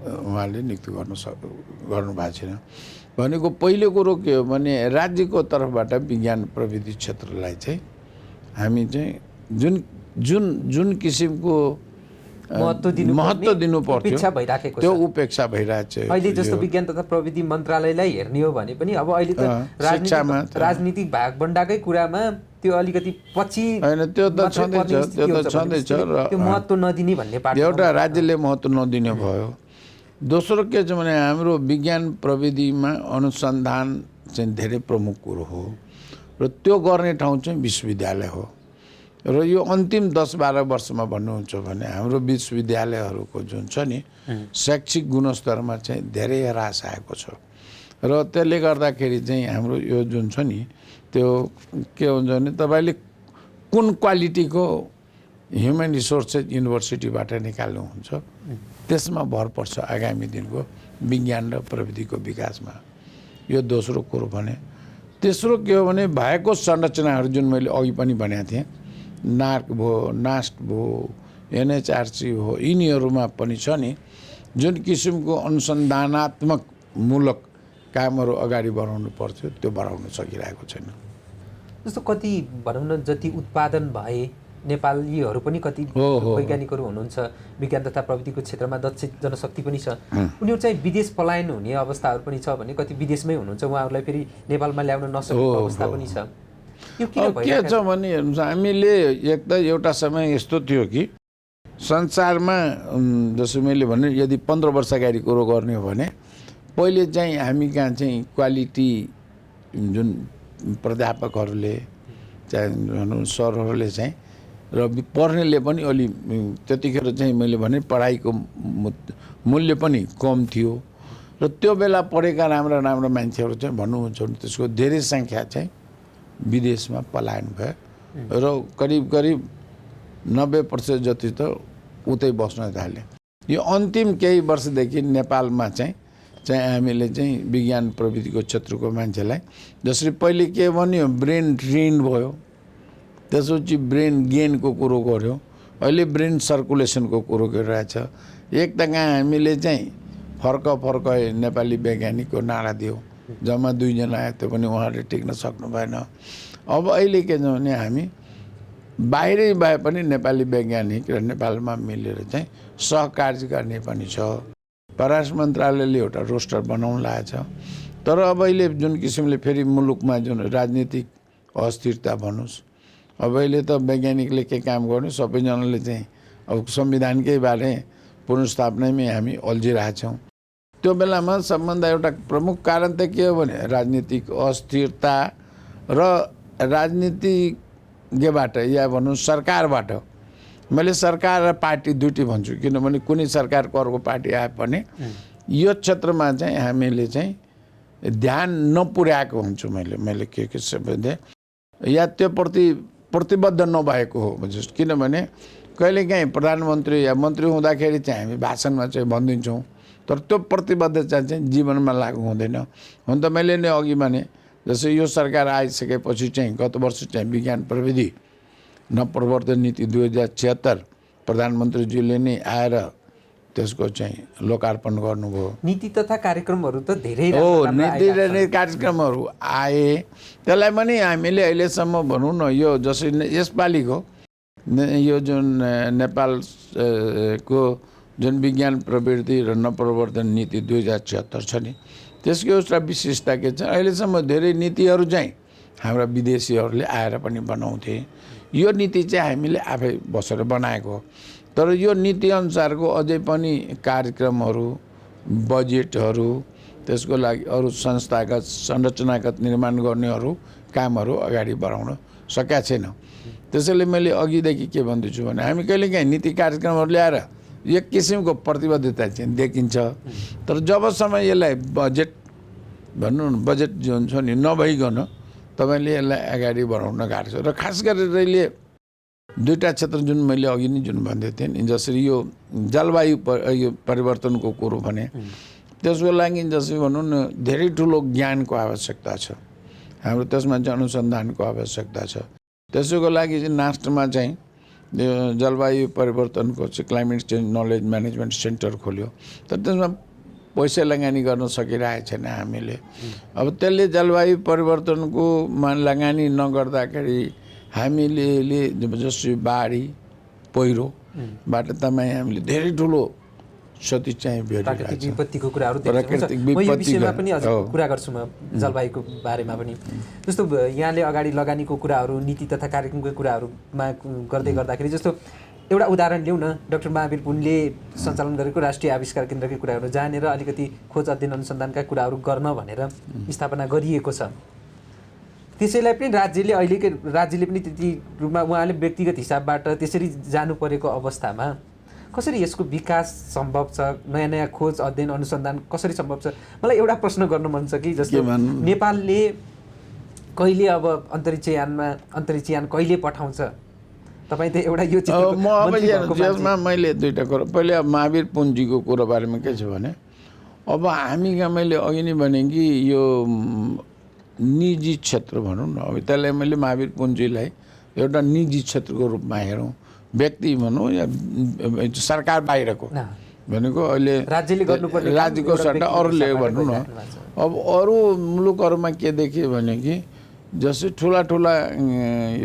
उहाँले नियुक्ति गर्नुभएको छैन। भनेको पहिलो कुरो के हो भने राज्यको तर्फबाट विज्ञान प्रविधि क्षेत्रलाई चाहिँ हामी चाहिँ जुन जुन जुन किसिमको महत्त्व दिनु पर्थ्यो उपेक्षा भइराखेको त्यो छ। उपेक्षा भइरहेको छ। अहिले जस्तो विज्ञान तथा प्रविधि मन्त्रालयलाई हेर्ने हो भने पनि अब अहिले त राजनीतिक भागबण्डाकै कुरामा त्यो अलिकति पछि होइन, त्यो त छँदैछ र त्यो महत्त्व नदिने भन्ने पार्टी एउटा राज्यले महत्त्व नदिने भयो। दोस्रो के छ भने हाम्रो विज्ञान प्रविधिमा अनुसन्धान चाहिँ धेरै प्रमुख कुरो हो र त्यो गर्ने ठाउँ चाहिँ विश्वविद्यालय हो र यो अन्तिम 10-12 वर्षमा भन्नुहुन्छ भने हाम्रो विश्वविद्यालयहरूको जुन छ नि शैक्षिक गुणस्तरमा चाहिँ धेरै ह्रास आएको छ र त्यसले गर्दाखेरि चाहिँ हाम्रो यो जुन छ नि त्यो के हुन्छ भने तपाईँले कुन क्वालिटीको ह्युमन रिसोर्सेस युनिभर्सिटीबाट निकाल्नुहुन्छ त्यसमा भर पर्छ आगामी दिनको विज्ञान र प्रविधिको विकासमा। यो दोस्रो कुरो भने। तेस्रो के हो भने भएको संरचनाहरू जुन मैले अघि पनि भनेको थिएँ, नार्क भयो, नास्ट भयो, एनएचआरसी हो, यिनीहरूमा पनि छ नि जुन किसिमको अनुसन्धानात्मक मूलक कामहरू अगाडि बढाउनु पर्थ्यो त्यो बढाउन सकिरहेको छैन। जस्तो कति भनौँ न जति उत्पादन भए नेपालीहरू पनि कति वैज्ञानिकहरू हुनुहुन्छ विज्ञान तथा प्रविधिको क्षेत्रमा दक्ष जनशक्ति पनि छ, उनीहरू चाहिँ विदेश पलायन हुने अवस्थाहरू पनि छ भने कति विदेशमै हुनुहुन्छ, उहाँहरूलाई फेरि नेपालमा ल्याउन नसकेको अवस्था पनि छ। यो के छ भने हेर्नुहोस्, हामीले एक त एउटा समय यस्तो थियो कि संसारमा जस्तो मैले भने यदि 15 वर्ष अगाडि कुरो गर्ने हो भने पहिले चाहिँ हामी कहाँ चाहिँ क्वालिटी जुन प्राध्यापकहरूले चाहे भनौँ सरहरूले चाहिँ र पढ्नेले पनि अलि त्यतिखेर चाहिँ मैले भने पढाइको मूल्य पनि कम थियो र त्यो बेला पढेका राम्रा राम्रा मान्छेहरू चाहिँ भन्नुहुन्छ भने त्यसको धेरै सङ्ख्या चाहिँ विदेशमा पलायन भयो र करिब 90% जति त उतै बस्न थाले। यो अन्तिम केही वर्षदेखि नेपालमा चाहिँ हामीले चाहिँ विज्ञान प्रविधिको क्षेत्रको मान्छेलाई जसरी पहिले के भन्यो ब्रेन ड्रेन भयो, त्यसपछि ब्रेन गेनको कुरो गर्यो, अहिले ब्रेन सर्कुलेसनको कुरो गरिरहेछ। एक त कहाँ हामीले चाहिँ फर्क नेपाली वैज्ञानिकको नारा दियो, जम्मा 2 जना आयो, त्यो पनि उहाँहरूले टिक्न सक्नु भएन। अब अहिले के छ भने हामी बाहिरै भए पनि नेपाली वैज्ञानिक र नेपालमा मिलेर चाहिँ सहकार्य गर्ने पनि छ। परराष्ट्र मन्त्रालयले एउटा रोस्टर बनाउन लागेको छ। तर अब अहिले जुन किसिमले फेरि मुलुकमा जुन राजनीतिक अस्थिरता भन्नुहोस्, अब अहिले त वैज्ञानिकले के काम गर्नु, सबैजनाले चाहिँ अब संविधानकै बारे पुनर्स्थापनामै हामी अल्झिरहेछौँ। त्यो बेलामा सबभन्दा एउटा प्रमुख कारण त के हो भने राजनीतिक अस्थिरता र राजनीतिज्ञबाट या भनौँ सरकारबाट, मैले सरकार र पार्टी दुइटै भन्छु किनभने कुनै सरकारको अर्को पार्टी आए पनि यो क्षेत्रमा चाहिँ हामीले चाहिँ ध्यान नपुर्याएको हुन्छु। मैले के भने या त्योप्रति प्रतिबद्ध नभएको हो। किनभने कहिलेकाहीँ प्रधानमन्त्री या मन्त्री हुँदाखेरि चाहिँ हामी भाषणमा चाहिँ भनिदिन्छौँ, तर त्यो प्रतिबद्धता चाहिँ जीवनमा लागु हुँदैन। हुन त मैले नै अघि भने जस्तै यो सरकार आइसकेपछि चाहिँ गत वर्ष चाहिँ विज्ञान प्रविधि नवप्रवर्तन नीति 2076 प्रधानमन्त्रीज्यूले नै आएर त्यसको चाहिँ लोकार्पण गर्नुभयो। नीति तथा कार्यक्रमहरू त धेरै नीति र कार्यक्रमहरू आए, त्यसलाई पनि हामीले अहिलेसम्म भनौँ न यो जसै यसपालिको यो जुन नेपालको जुन विज्ञान प्रवृत्ति र नवप्रवर्तन नीति 2076 छ नि, त्यसको एउटा विशेषता के छ, अहिलेसम्म धेरै नीतिहरू चाहिँ हाम्रा विदेशीहरूले आएर पनि बनाउँथे। यो नीति चाहिँ हामीले आफै बसेर बनाएको, तर यो नीति अनुसारको अझै पनि कार्यक्रमहरू, बजेटहरू, त्यसको लागि अरू संस्थागत संरचनागत निर्माण गर्नेहरू कामहरू अगाडि बढाउन सकेका छैन। त्यसैले मैले अघिदेखि के भन्दैछु भने हामी कहिलेकाहीँ नीति कार्यक्रमहरू ल्याएर एक किसिमको प्रतिबद्धता चाहिँ देखिन्छ, तर जबसम्म यसलाई बजेट भनौँ न बजेट जुन छ नि नभइकन तपाईँले यसलाई अगाडि बढाउन गाह्रो छ। र खास गरेर अहिले दुईवटा क्षेत्र जुन मैले अघि नै जुन भन्दै थिएँ नि, जसरी यो जलवायु परिवर्तनको कुरो भने त्यसको लागि जसरी भनौँ न धेरै ठुलो ज्ञानको आवश्यकता छ, हाम्रो त्यसमा चाहिँ अनुसन्धानको आवश्यकता छ। त्यसको लागि चाहिँ नास्टमा चाहिँ जलवायु परिवर्तनको चाहिँ climate change knowledge management centre खोल्यो, तर त्यसमा पैसा लगानी गर्न सकिरहेको छैन हामीले। अब त्यसले जलवायु परिवर्तनको लगानी नगर्दाखेरि हामीले जस्तो बाढी पहिरोबाट तपाईँ हामीले धेरै ठुलो क्षति चाहिँ प्राकृतिक भेटिरहेको छ। विपत्तिको कुराहरू प्राकृतिक म यो विषयमा विपत्तिको- पनि अझ हो। कुरा गर्छु म जलवायुको बारेमा पनि। जस्तो यहाँले अगाडि लगानीको कुराहरू नीति तथा कार्यक्रमको कुराहरूमा गर्दै गर्दाखेरि जस्तो एउटा उदाहरण लिउँ न, डाक्टर महावीर पुनले सञ्चालन गरेको राष्ट्रिय आविष्कार केन्द्रकै कुराहरू जानेर अलिकति खोज अध्ययन अनुसन्धानका कुराहरू गर्न भनेर स्थापना गरिएको छ। त्यसैलाई पनि राज्यले पनि त्यति रूपमा उहाँले व्यक्तिगत हिसाबबाट त्यसरी जानु परेको अवस्थामा कसरी यसको विकास सम्भव छ, नयाँ नयाँ खोज अध्ययन अनुसन्धान कसरी सम्भव छ? मलाई एउटा प्रश्न गर्नु मन छ कि जस्तो नेपालले कहिले अब अन्तरिक्षयान कहिले पठाउँछ? तपाईँ त एउटा यो म अब यसमा मैले दुईवटा कुरो, पहिले अब महावीर पुन्जीको कुरो बारेमा के छ भने अब हामी कहाँ मैले अघि नै भने कि यो निजी क्षेत्र भनौँ न, अब त्यसलाई मैले महावीर पुन्जीलाई एउटा निजी क्षेत्रको रूपमा हेरौँ, व्यक्ति भनौँ या सरकार बाहिरको भनेको अहिले राज्यले गर्नुपर्ने राज्यको सट्टा अरूले भनौँ न। अब अरू मुलुकहरूमा के देखियो भने कि जस्तै ठुला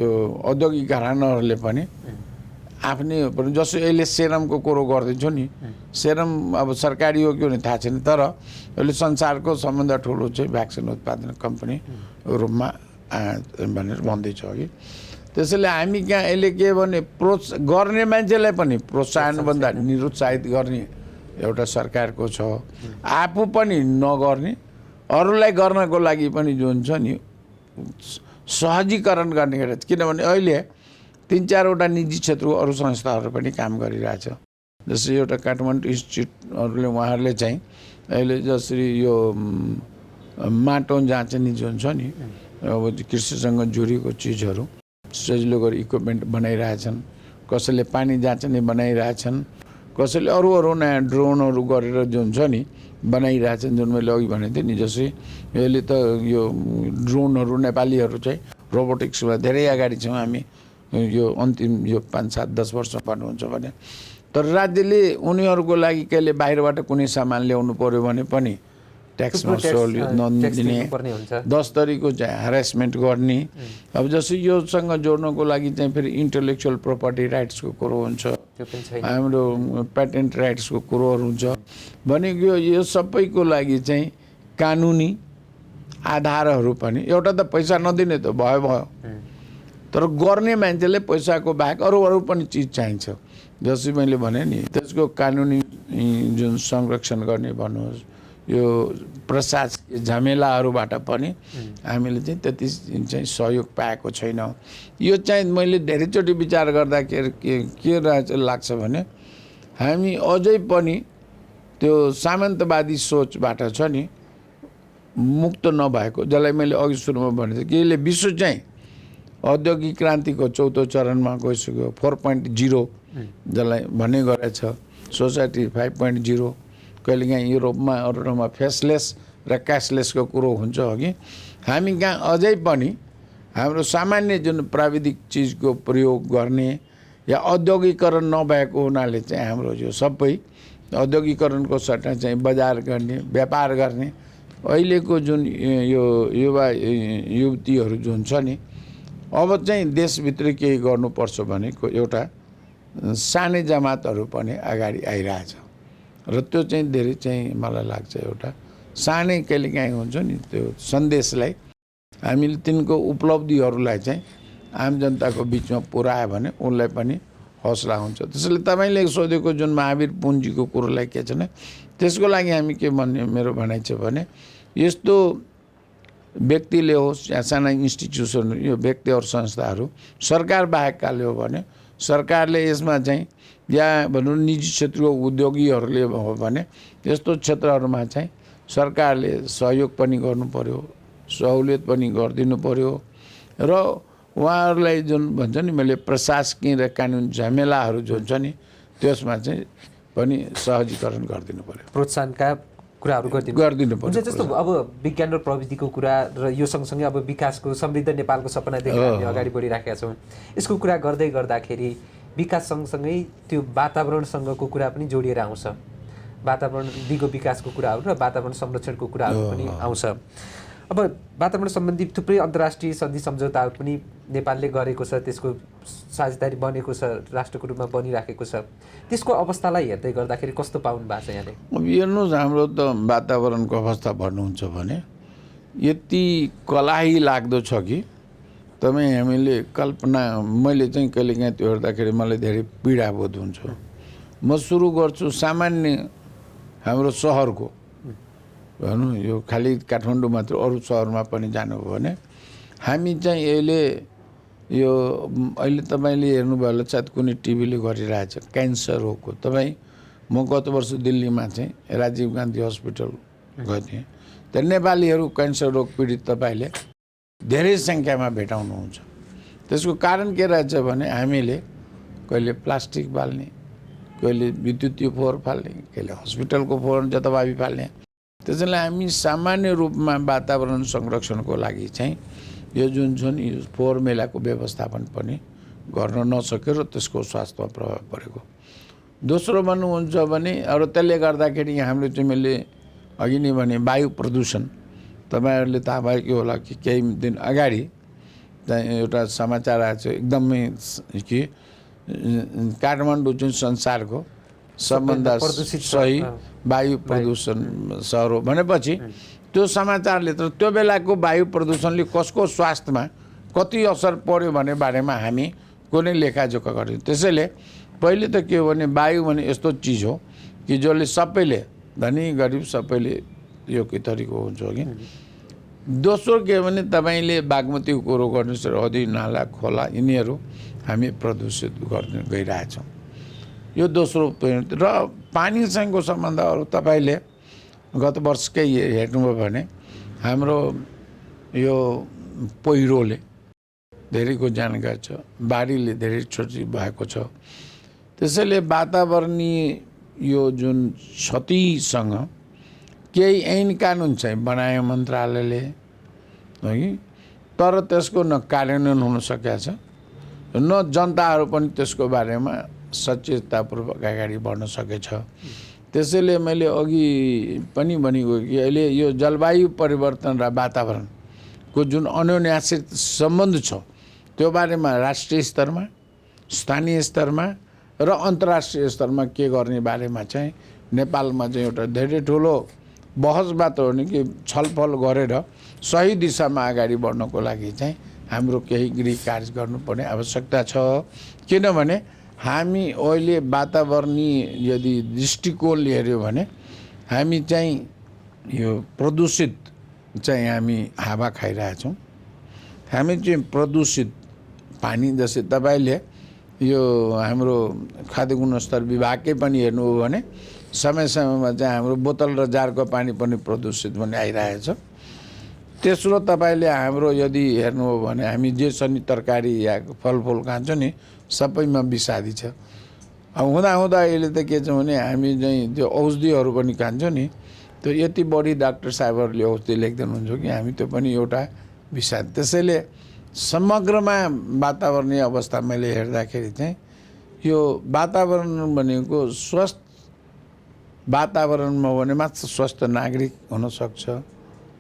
यो औद्योगिक घरानाहरूले पनि आफ्नै जस्तो अहिले सेरमको कुरो गर्दैछु नि, सेरम अब सरकारी हो कि भने थाहा छैन, तर अहिले संसारको सबभन्दा ठुलो चाहिँ भ्याक्सिन उत्पादन कम्पनी रूपमा भनेर भन्दैछ कि। त्यसैले हामी कहाँ यसले के भने गर्ने मान्छेलाई पनि प्रोत्साहनभन्दा निरुत्साहित गर्ने एउटा सरकारको छ, आफू पनि नगर्ने अरूलाई गर्नको लागि पनि जुन छ नि सहजीकरण गर्ने गरेछ। किनभने अहिले 3-4वटा निजी क्षेत्रको अरू संस्थाहरू पनि काम गरिरहेछ। जस्तै एउटा काठमाडौँ इन्स्टिच्युटहरूले उहाँहरूले चाहिँ अहिले जसरी यो माटो जाँच्ने जुन छ नि अब कृषिसँग जोडिएको चिजहरू सजिलो गरी इक्विपमेन्ट बनाइरहेछन्, कसैले पानी जाँच्ने बनाइरहेछन्, कसैले अरू नयाँ ड्रोनहरू गरेर जुन छ नि बनाइरहेछन्, जुन मैले अघि भनेको थिएँ नि। जस्तै अहिले त यो ड्रोनहरू नेपालीहरू चाहिँ रोबोटिक्समा धेरै अगाडि छौँ हामी, यो अन्तिम यो 5-7-10 वर्ष भन्नुहुन्छ भने। तर राज्यले उनीहरूको लागि कहिले बाहिरबाट कुनै सामान ल्याउनु पर्यो भने पनि ट्याक्स नसोल नदिने, 10 तरिको चाहिँ हरेसमेन्ट गर्ने। अब जस्तै योसँग जोड्नको लागि चाहिँ फेरि इन्टेलेक्चुअल प्रपर्टी राइट्सको कुरो हुन्छ, हाम्रो पेटेन्ट राइट्सको कुरोहरू हुन्छ भनेको यो सबैको लागि चाहिँ कानुनी आधारहरू पनि, एउटा त पैसा नदिने त भयो, तर गर्ने मान्छेले पैसाको बाहेक अरू पनि चिज चाहिन्छ। जस्तै मैले भने नि त्यसको कानुनी जुन संरक्षण गर्ने भन्नुहोस्, यो प्रशासकीय झमेलाहरूबाट पनि हामीले चाहिँ त्यति चाहिँ सहयोग पाएको छैनौँ। यो चाहिँ मैले धेरैचोटि विचार गर्दाखेरि के लाग्छ भने हामी अझै पनि त्यो सामन्तवादी सोचबाट छ नि मुक्त नभएको, जसलाई मैले अघि सुरुमा भनेको थिएँ कि यसले विश्व चाहिँ औद्योगिक क्रान्तिको 4औं चरणमा गइसक्यो, 4.0 जसलाई भन्ने गरेछ, सोसाइटी 5.0। कहिलेकाहीँ युरोपमा अरू ठाउँमा फेसलेस र क्यासलेसको कुरो हुन्छ कि हामी कहाँ अझै पनि हाम्रो सामान्य जुन प्राविधिक चिजको प्रयोग गर्ने या औद्योगिकरण नभएको हुनाले चाहिँ हाम्रो यो सबै औद्योगिकरणको सट्टा चाहिँ बजार गर्ने, व्यापार गर्ने अहिलेको जुन यो युवा युवतीहरू जुन छ नि, अब चाहिँ देशभित्र केही गर्नुपर्छ भनेको एउटा सानै जमातहरू पनि अगाडि आइरहेछ र त्यो चाहिँ धेरै चाहिँ मलाई लाग्छ एउटा सानै कहिलेकाहीँ हुन्छ नि त्यो सन्देशलाई हामीले तिनको उपलब्धिहरूलाई चाहिँ आम जनताको बिचमा पुर्यायो भने उनलाई पनि हौसला हुन्छ। त्यसैले तपाईँले सोधेको जुन महावीर पुन्जीको कुरोलाई के छ भने त्यसको लागि हामी के भन्ने मेरो भनाइ छ भने यस्तो व्यक्तिले होस् या साना इन्स्टिट्युसन, यो व्यक्तिहरू संस्थाहरू सरकार बाहेककाले हो भने सरकारले यसमा चाहिँ या भनौँ निजी क्षेत्रको उद्योगीहरूले हो भने यस्तो क्षेत्रहरूमा चाहिँ सरकारले सहयोग पनि गर्नु पर्यो, सहुलियत पनि गरिदिनु पर्यो र उहाँहरूलाई जुन भन्छ नि मैले प्रशासकीय र कानुनी झमेलाहरू जुन छ नि त्यसमा चाहिँ पनि सहजीकरण गरिदिनु पर्यो, प्रोत्साहनका कुराहरू गरिदिनु पर्यो। जस्तो अब विज्ञान र प्रविधिको कुरा र यो सँगसँगै अब विकासको समृद्ध नेपालको सपना देखेर हामी अगाडि बढिराखेका छौँ। यसको कुरा गर्दै गर्दाखेरि विकास सँगसँगै त्यो वातावरणसँगको कुरा पनि जोडिएर आउँछ, वातावरण दिगो विकासको कुराहरू र वातावरण संरक्षणको कुराहरू पनि आउँछ। अब वातावरण सम्बन्धी थुप्रै अन्तर्राष्ट्रिय सन्धि सम्झौताहरू पनि नेपालले गरेको छ, त्यसको साझेदारी बनेको छ, राष्ट्रको रूपमा बनिराखेको छ। त्यसको अवस्थालाई हेर्दै गर्दाखेरि कस्तो पाउनु भएको छ यहाँले? अब हेर्नुहोस्, हाम्रो त वातावरणको अवस्था भन्नुहुन्छ भने यति कलाही लाग्दो छ कि तपाईँ हामीले कल्पना, मैले चाहिँ कहिलेकाहीँ त्यो हेर्दाखेरि मलाई धेरै पीडाबोध हुन्छ। म सुरु गर्छु सामान्य हाम्रो सहरको, भनौँ यो खालि काठमाडौँ मात्र, अरू सहरमा पनि जानुभयो भने हामी चाहिँ यो अहिले तपाईँले हेर्नुभयो होला, सायद कुनै टिभीले गरिरहेछ क्यान्सर रोगको। म गत वर्ष दिल्लीमा चाहिँ राजीव गान्धी हस्पिटल गएको थिएँ। त्यहाँ नेपालीहरू क्यान्सर रोग पीडित तपाईँले धेरै सङ्ख्यामा भेटाउनुहुन्छ। त्यसको कारण के रहेछ भने हामीले कहिले प्लास्टिक फाल्ने, कहिले विद्युतीय फोहोर फाल्ने, कहिले हस्पिटलको फोहोर जताभावी फाल्ने। त्यसैले हामी सामान्य रूपमा वातावरण संरक्षणको लागि चाहिँ यो जुन छ नि यो फोहोर मेलाको व्यवस्थापन पनि गर्न नसक्यो र त्यसको स्वास्थ्यमा प्रभाव परेको। दोस्रो भन्नुहुन्छ भने अरू त्यसले गर्दाखेरि हामीले चाहिँ मैले अघि नै भने वायु प्रदूषण, तपाईँहरूले थाहा भएको होला कि केही दिन अगाडि चाहिँ एउटा समाचार आएको छ एकदमै कि काठमाडौँ चाहिँ संसारको सबभन्दा सही वायु प्रदूषण सहर हो भनेपछि त्यो समाचारले त त्यो बेलाको वायु प्रदूषणले कसको स्वास्थ्यमा कति असर पर्यो भन्ने बारेमा हामी कुनै लेखाजोखा गर्यौँ। त्यसैले पहिले त के हो भने वायु भने यस्तो चिज हो कि जसले सबैले, धनी गरिब सबैले यो के तरिको हुन्छ कि। दोस्रो के भने तपाईँले बागमतीको कुरो गर्नुहोस्, नदी नाला खोला यिनीहरू हामी प्रदूषित गर्न गइरहेछौँ। यो दोस्रो र पानीसँगको सम्बन्धहरू तपाईँले गत वर्षकै हेर्नुभयो भने हाम्रो यो पहिरोले धेरैको ज्यान गएको छ, बाढीले धेरै क्षति भएको छ। त्यसैले वातावरणीय यो जुन क्षतिसँग केही ऐन कानुन चाहिँ बनायो मन्त्रालयले, है, तर त्यसको न कार्यान्वयन हुन सकेको छ, न जनताहरू पनि त्यसको बारेमा सचेततापूर्वक अगाडि बढ्न सकेछ। त्यसैले मैले अघि पनि भनेको कि अहिले यो जलवायु परिवर्तन र वातावरणको जुन अन्योन्याश्रित सम्बन्ध छ त्यो बारेमा राष्ट्रिय स्तरमा, स्थानीय स्तरमा र अन्तर्राष्ट्रिय स्तरमा के गर्ने बारेमा चाहिँ नेपालमा चाहिँ एउटा धेरै ठुलो बहसबाट हो नि कि छलफल गरेर सही दिशामा अगाडि बढ्नको लागि चाहिँ हाम्रो केही गृह कार्य गर्नुपर्ने आवश्यकता छ। किनभने हामी अहिले वातावरणीय यदि दृष्टिकोणले हेऱ्यो भने हामी चाहिँ यो प्रदूषित चाहिँ हामी हावा खाइरहेछौँ। हामी चाहिँ प्रदूषित पानी, जस्तै तपाईँले यो हाम्रो खाद्य गुणस्तर विभागकै पनि हेर्नु हो भने समय समयमा चाहिँ हाम्रो बोतल र जारको पानी पनि प्रदूषित भन्ने आइरहेछ। तेस्रो तपाईँले हाम्रो यदि हेर्नु हो भने हामी जे पनि तरकारी या फलफुल खान्छौँ नि सबैमा विषादी छ। अब हुँदा अहिले त के छ भने हामी चाहिँ त्यो औषधिहरू पनि खान्छौँ नि, त्यो यति बढी डाक्टर साहबहरूले औषधि लेखिदिनुहुन्छ कि हामी त्यो पनि एउटा विषाद। त्यसैले समग्रमा वातावरणीय अवस्था मैले हेर्दाखेरि चाहिँ यो वातावरण भनेको स्वस्थ वातावरणमा हो भने मात्र स्वस्थ नागरिक हुनसक्छ,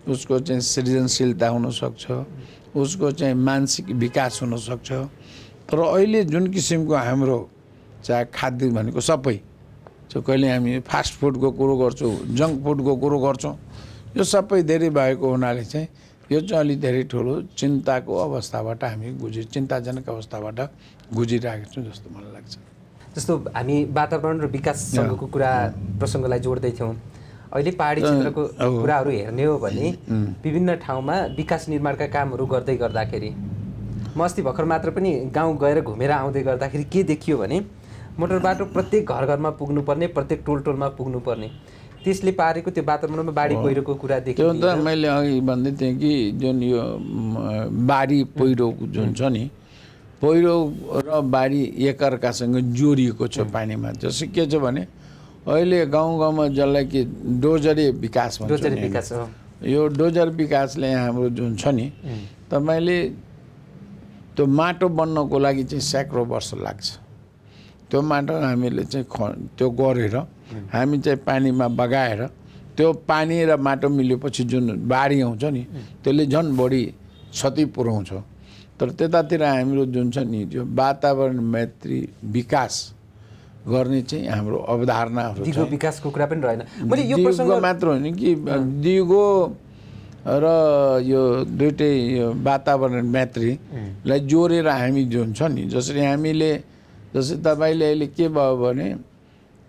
उसको चाहिँ सृजनशीलता हुनसक्छ, उसको चाहिँ मानसिक विकास हुनसक्छ। तर अहिले जुन किसिमको हाम्रो चाहे खाद्य भनेको सबै चाहिँ कहिले हामी फास्ट फुडको कुरो गर्छौँ, जङ्क फुडको कुरो गर्छौँ, यो सबै धेरै भएको हुनाले चाहिँ यो चाहिँ अलि धेरै ठुलो चिन्ताको अवस्थाबाट हामी चिन्ताजनक अवस्थाबाट गुजिरहेको छौँ जस्तो मलाई लाग्छ। जस्तो हामी वातावरण र विकाससँगको कुरा प्रसङ्गलाई जोड्दै थियौँ। अहिले पहाडी क्षेत्रको कुराहरू हेर्ने हो भने विभिन्न ठाउँमा विकास निर्माणका कामहरू गर्दै गर्दाखेरि म अस्ति भर्खर मात्र पनि गाउँ गएर घुमेर आउँदै गर्दाखेरि के देखियो भने मोटर बाटो प्रत्येक घर घरमा पुग्नुपर्ने, प्रत्येक टोल टोलमा पुग्नुपर्ने, त्यसले पारेको त्यो वातावरणमा बाढी पहिरोको कुरा देखियो। त्यो त मैले अघि भन्दै थिएँ कि जुन यो बाढी पहिरो जुन छ नि, पहिरो र बाढी एकअर्कासँग जोडिएको छ पानीमा। जस्तो के छ भने अहिले गाउँ गाउँमा जसलाई कि डोजरे विकास भन्छ, यो डोजर विकासले हाम्रो जुन छ नि, तपाईँले त्यो माटो बन्नको लागि चाहिँ सैकड़ौँ वर्ष लाग्छ। त्यो माटो हामीले चाहिँ त्यो गरेर हामी चाहिँ पानीमा बगाएर त्यो पानी र माटो मिलेपछि जुन बाढी आउँछ नि त्यसले झन् बढी क्षति पुर्याउँछ। तर त्यतातिर हाम्रो जुन छ नि त्यो वातावरण मैत्री विकास गर्ने चाहिँ हाम्रो अवधारणाहरू दिगो विकासको कुरा पनि रहेन। मैले यो दिगो प्रसङ्ग मात्र होइन कि दिगो र यो दुइटै यो वातावरण मैत्रीलाई जोडेर हामी जुन छ नि जसरी हामीले जस्तै तपाईँले अहिले के भयो भने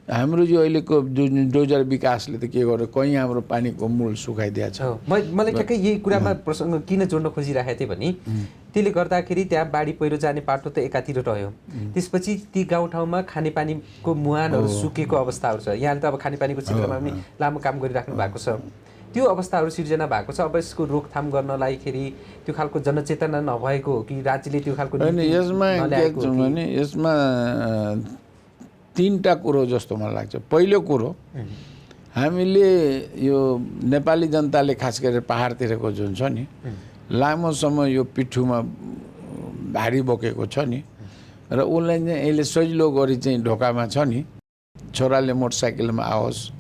हाम्रो यो अहिलेको जुन डोजर विकासले त के गर्यो कहीँ हाम्रो पानीको मूल सुकाइदिएको छ। मैले ठ्याक्कै यही कुरामा प्रसङ्ग किन जोड्न खोजिरहेको थिएँ भने त्यसले गर्दाखेरि त्यहाँ बाढी पहिरो जाने बाटो त एकातिर रह्यो, त्यसपछि ती गाउँठाउँमा खानेपानीको मुहानहरू सुकेको अवस्थाहरू छ। यहाँले त अब खानेपानीको क्षेत्रमा पनि लामो काम गरिराख्नु भएको छ, त्यो अवस्थाहरू सिर्जना भएको छ। अब यसको रोकथाम गर्नलाई खेरि त्यो खालको जनचेतना नभएको हो कि राज्यले त्यो खालको यसमा तीनटा कुरो जस्तो मलाई लाग्छ। पहिलो कुरो हामीले यो नेपाली जनताले खास गरेर पहाडतिरको जुन छ नि लामो समय यो पिठ्ठुमा भारी बोकेको छ नि र उसलाई चाहिँ यसले सजिलो गरी चाहिँ ढोकामा छ नि छोराले मोटरसाइकलमा आओस्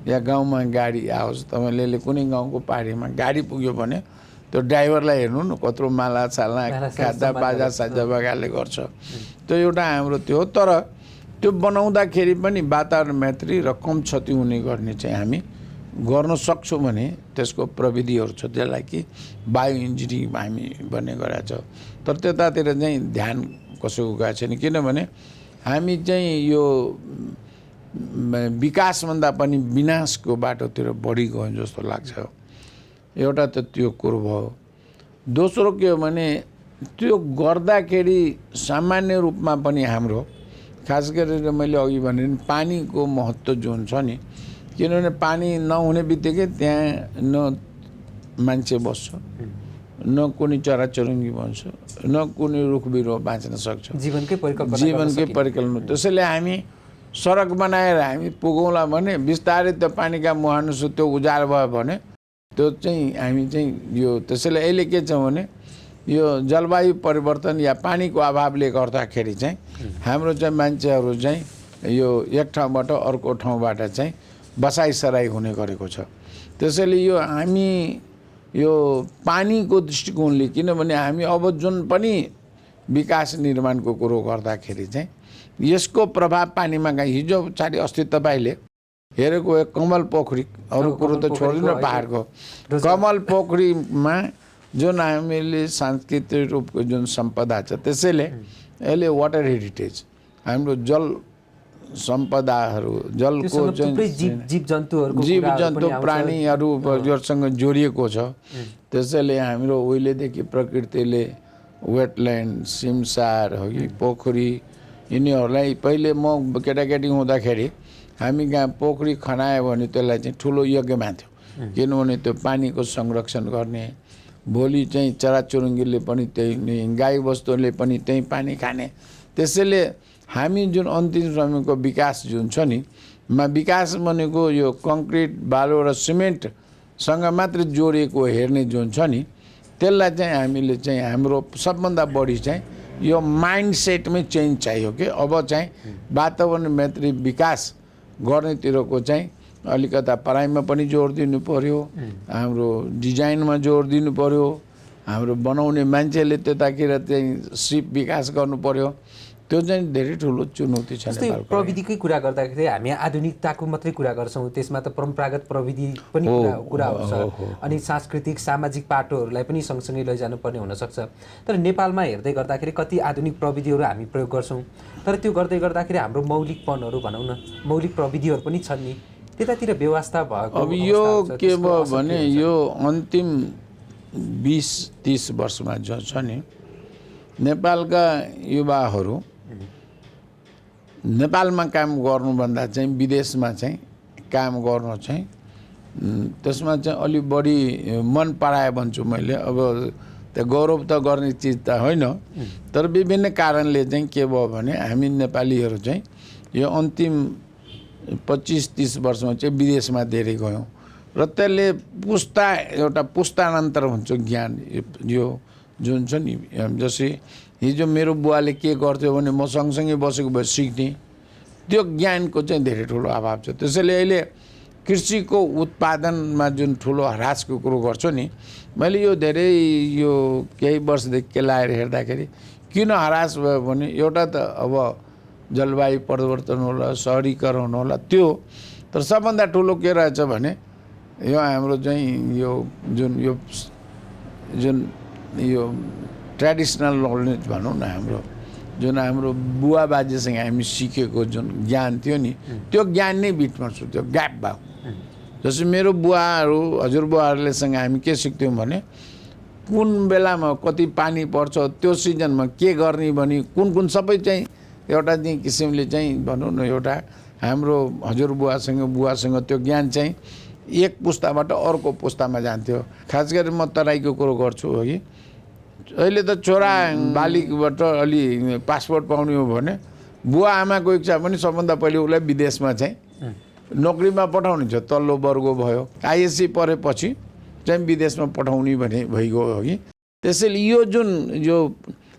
या गाउँमा गाडी आओस्। तपाईँले कुनै गाउँको पहाडीमा गाडी पुग्यो भने त्यो ड्राइभरलाई हेर्नु न कत्रो माला साला खाजा बाजा साजा बगाले गर्छ। त्यो एउटा हाम्रो त्यो तर त्यो बनाउँदाखेरि पनि वातावरण मैत्री र कम क्षति हुने गर्ने चाहिँ हामी गर्न सक्छौँ भने त्यसको प्रविधिहरू छ त्यसलाई कि बायो इन्जिनियरिङ हामी भन्ने गरेको छ। तर त्यतातिर चाहिँ ध्यान कसैको गएको छैन किनभने हामी चाहिँ यो विकासभन्दा पनि विनाशको बाटोतिर बढी गयो जस्तो लाग्छ। एउटा त त्यो कुरो भयो। दोस्रो के हो भने त्यो गर्दाखेरि सामान्य रूपमा पनि हाम्रो खास गरेर मैले अघि भने पानीको महत्त्व जुन छ नि किनभने पानी नहुने बित्तिकै त्यहाँ न मान्छे बस्छ न कुनै चराचुरुङ्गी बन्छ न कुनै रुख बिरुवा बाँच्न सक्छ, जीवनकै परिकल्पना। त्यसैले हामी सडक बनाएर हामी पुगौँला भने बिस्तारै त्यो पानीका मुहान त्यो उजाड भयो भने त्यो चाहिँ हामी चाहिँ यो त्यसैले अहिले के छ भने यो जलवायु परिवर्तन या पानीको अभावले गर्दाखेरि चाहिँ हाम्रो चाहिँ मान्छेहरू चाहिँ यो एक ठाउँबाट अर्को ठाउँबाट चाहिँ बसाइसराई हुने गरेको छ। त्यसैले यो हामी यो पानीको दृष्टिकोणले किनभने हामी अब जुन पनि विकास निर्माणको कुरो गर्दाखेरि चाहिँ यसको प्रभाव पानीमा हिजो पछाडि अस्ति तपाईँले हेरेको कमल पोखरी अरू कुरो त छोडिदिनु पहाडको कमल पोखरीमा जुन हामीले सांस्कृतिक रूपको जुन सम्पदा छ त्यसैले यसले वाटर हेरिटेज हाम्रो जल सम्पदाहरू जलको जीव जन्तु प्राणीहरूसँग जोडिएको छ। त्यसैले हाम्रो उहिलेदेखि प्रकृतिले वेटल्यान्ड सिमसार हो कि पोखरी यिनीहरूलाई पहिले म केटाकेटी हुँदाखेरि हामी कहाँ पोखरी खनायो भने त्यसलाई चाहिँ ठुलो यज्ञ मान्थ्यो किनभने त्यो पानीको संरक्षण गर्ने भोलि चाहिँ चराचुरुङ्गीले पनि त्यही गाई वस्तुले पनि त्यही पानी खाने। त्यसैले हामी जुन अन्तिम समयको विकास जुन छ नि विकास भनेको यो कङ्क्रिट बालु र सिमेन्टसँग मात्र जोडिएको हेर्ने जुन छ नि त्यसलाई चाहिँ हामीले चाहिँ हाम्रो सबभन्दा बढी चाहिँ यो माइन्डसेटमै चेन्ज चाहियो कि अब चाहिँ वातावरण मैत्री विकास गर्नेतिरको चाहिँ अलिकता पढाइमा पनि जोड दिनु पर्यो, हाम्रो डिजाइनमा जोड दिनु पर्यो, हाम्रो बनाउने मान्छेले त्यतातिर चाहिँ सिप विकास गर्नु पर्यो। त्यो चाहिँ धेरै ठुलो चुनौती छ। प्रविधिकै कुरा गर्दाखेरि हामी आधुनिकताको मात्रै कुरा गर्छौँ, त्यसमा त परम्परागत प्रविधि पनि कुरा हुन्छ अनि सांस्कृतिक सामाजिक पाटोहरूलाई पनि सँगसँगै लैजानु पर्ने हुनसक्छ। तर नेपालमा हेर्दै गर्दाखेरि कति आधुनिक प्रविधिहरू हामी प्रयोग गर्छौँ तर त्यो गर्दै गर्दाखेरि हाम्रो मौलिकपनहरू भनौँ न मौलिक प्रविधिहरू पनि छन् नि त्यतातिर व्यवस्था भएको। अब यो के भयो भने यो अन्तिम 20-30 वर्षमा जो छ नि नेपालका युवाहरू नेपालमा काम गर्नुभन्दा चाहिँ विदेशमा चाहिँ काम गर्न चाहिँ त्यसमा चाहिँ अलि बढी मन पराए भन्छु मैले। अब त्यो गौरव त गर्ने चिज त होइन तर विभिन्न कारणले चाहिँ के भयो भने हामी नेपालीहरू चाहिँ यो अन्तिम 25-30 वर्षमा चाहिँ विदेशमा धेरै गयौँ र त्यसले एउटा पुस्तान्तरण हुन्छ ज्ञान यो जुन छ नि। जस्तै हिजो मेरो बुवाले के गर्थ्यो भने म सँगसँगै बसेको भए सिक्ने त्यो ज्ञानको चाहिँ धेरै ठुलो अभाव छ। त्यसैले अहिले कृषिको उत्पादनमा जुन ठुलो ह्रासको कुरो गर्छु नि, मैले यो धेरै यो केही वर्षदेखि केलाएर हेर्दाखेरि किन ह्रास भयो भने एउटा त अब जलवायु परिवर्तन होला, सहरीकरण होला त्यो, तर सबभन्दा ठुलो के रहेछ भने यो हाम्रो चाहिँ यो जुन ट्रेडिसनल नलेज भनौँ न, हाम्रो बुवा बाजेसँग हामी सिकेको जुन ज्ञान थियो नि, त्यो ज्ञान नै बिचमा सुत्यो, ग्याप भयो। जस्तै मेरो बुवाहरू हजुरबुवाहरूले सँग हामी के सिक्थ्यौँ भने कुन बेलामा कति पानी पर्छ, त्यो सिजनमा के गर्ने भने कुन सबै चाहिँ एउटा चाहिँ किसिमले चाहिँ भनौँ न, एउटा हाम्रो बुवासँग त्यो ज्ञान चाहिँ एक पुस्ताबाट अर्को पुस्तामा जान्थ्यो। खास गरी म तराईको कुरो गर्छु हो कि अहिले त छोरा बालिकबाट अलि पासपोर्ट पाउने हो भने बुवा आमाको इच्छा पनि सबभन्दा पहिले उसलाई विदेशमा चाहिँ नोकरीमा पठाउने छ। तल्लो वर्ग भयो, आइएससी परेपछि चाहिँ विदेशमा पठाउने भने भइगयो हो कि। त्यसैले यो जुन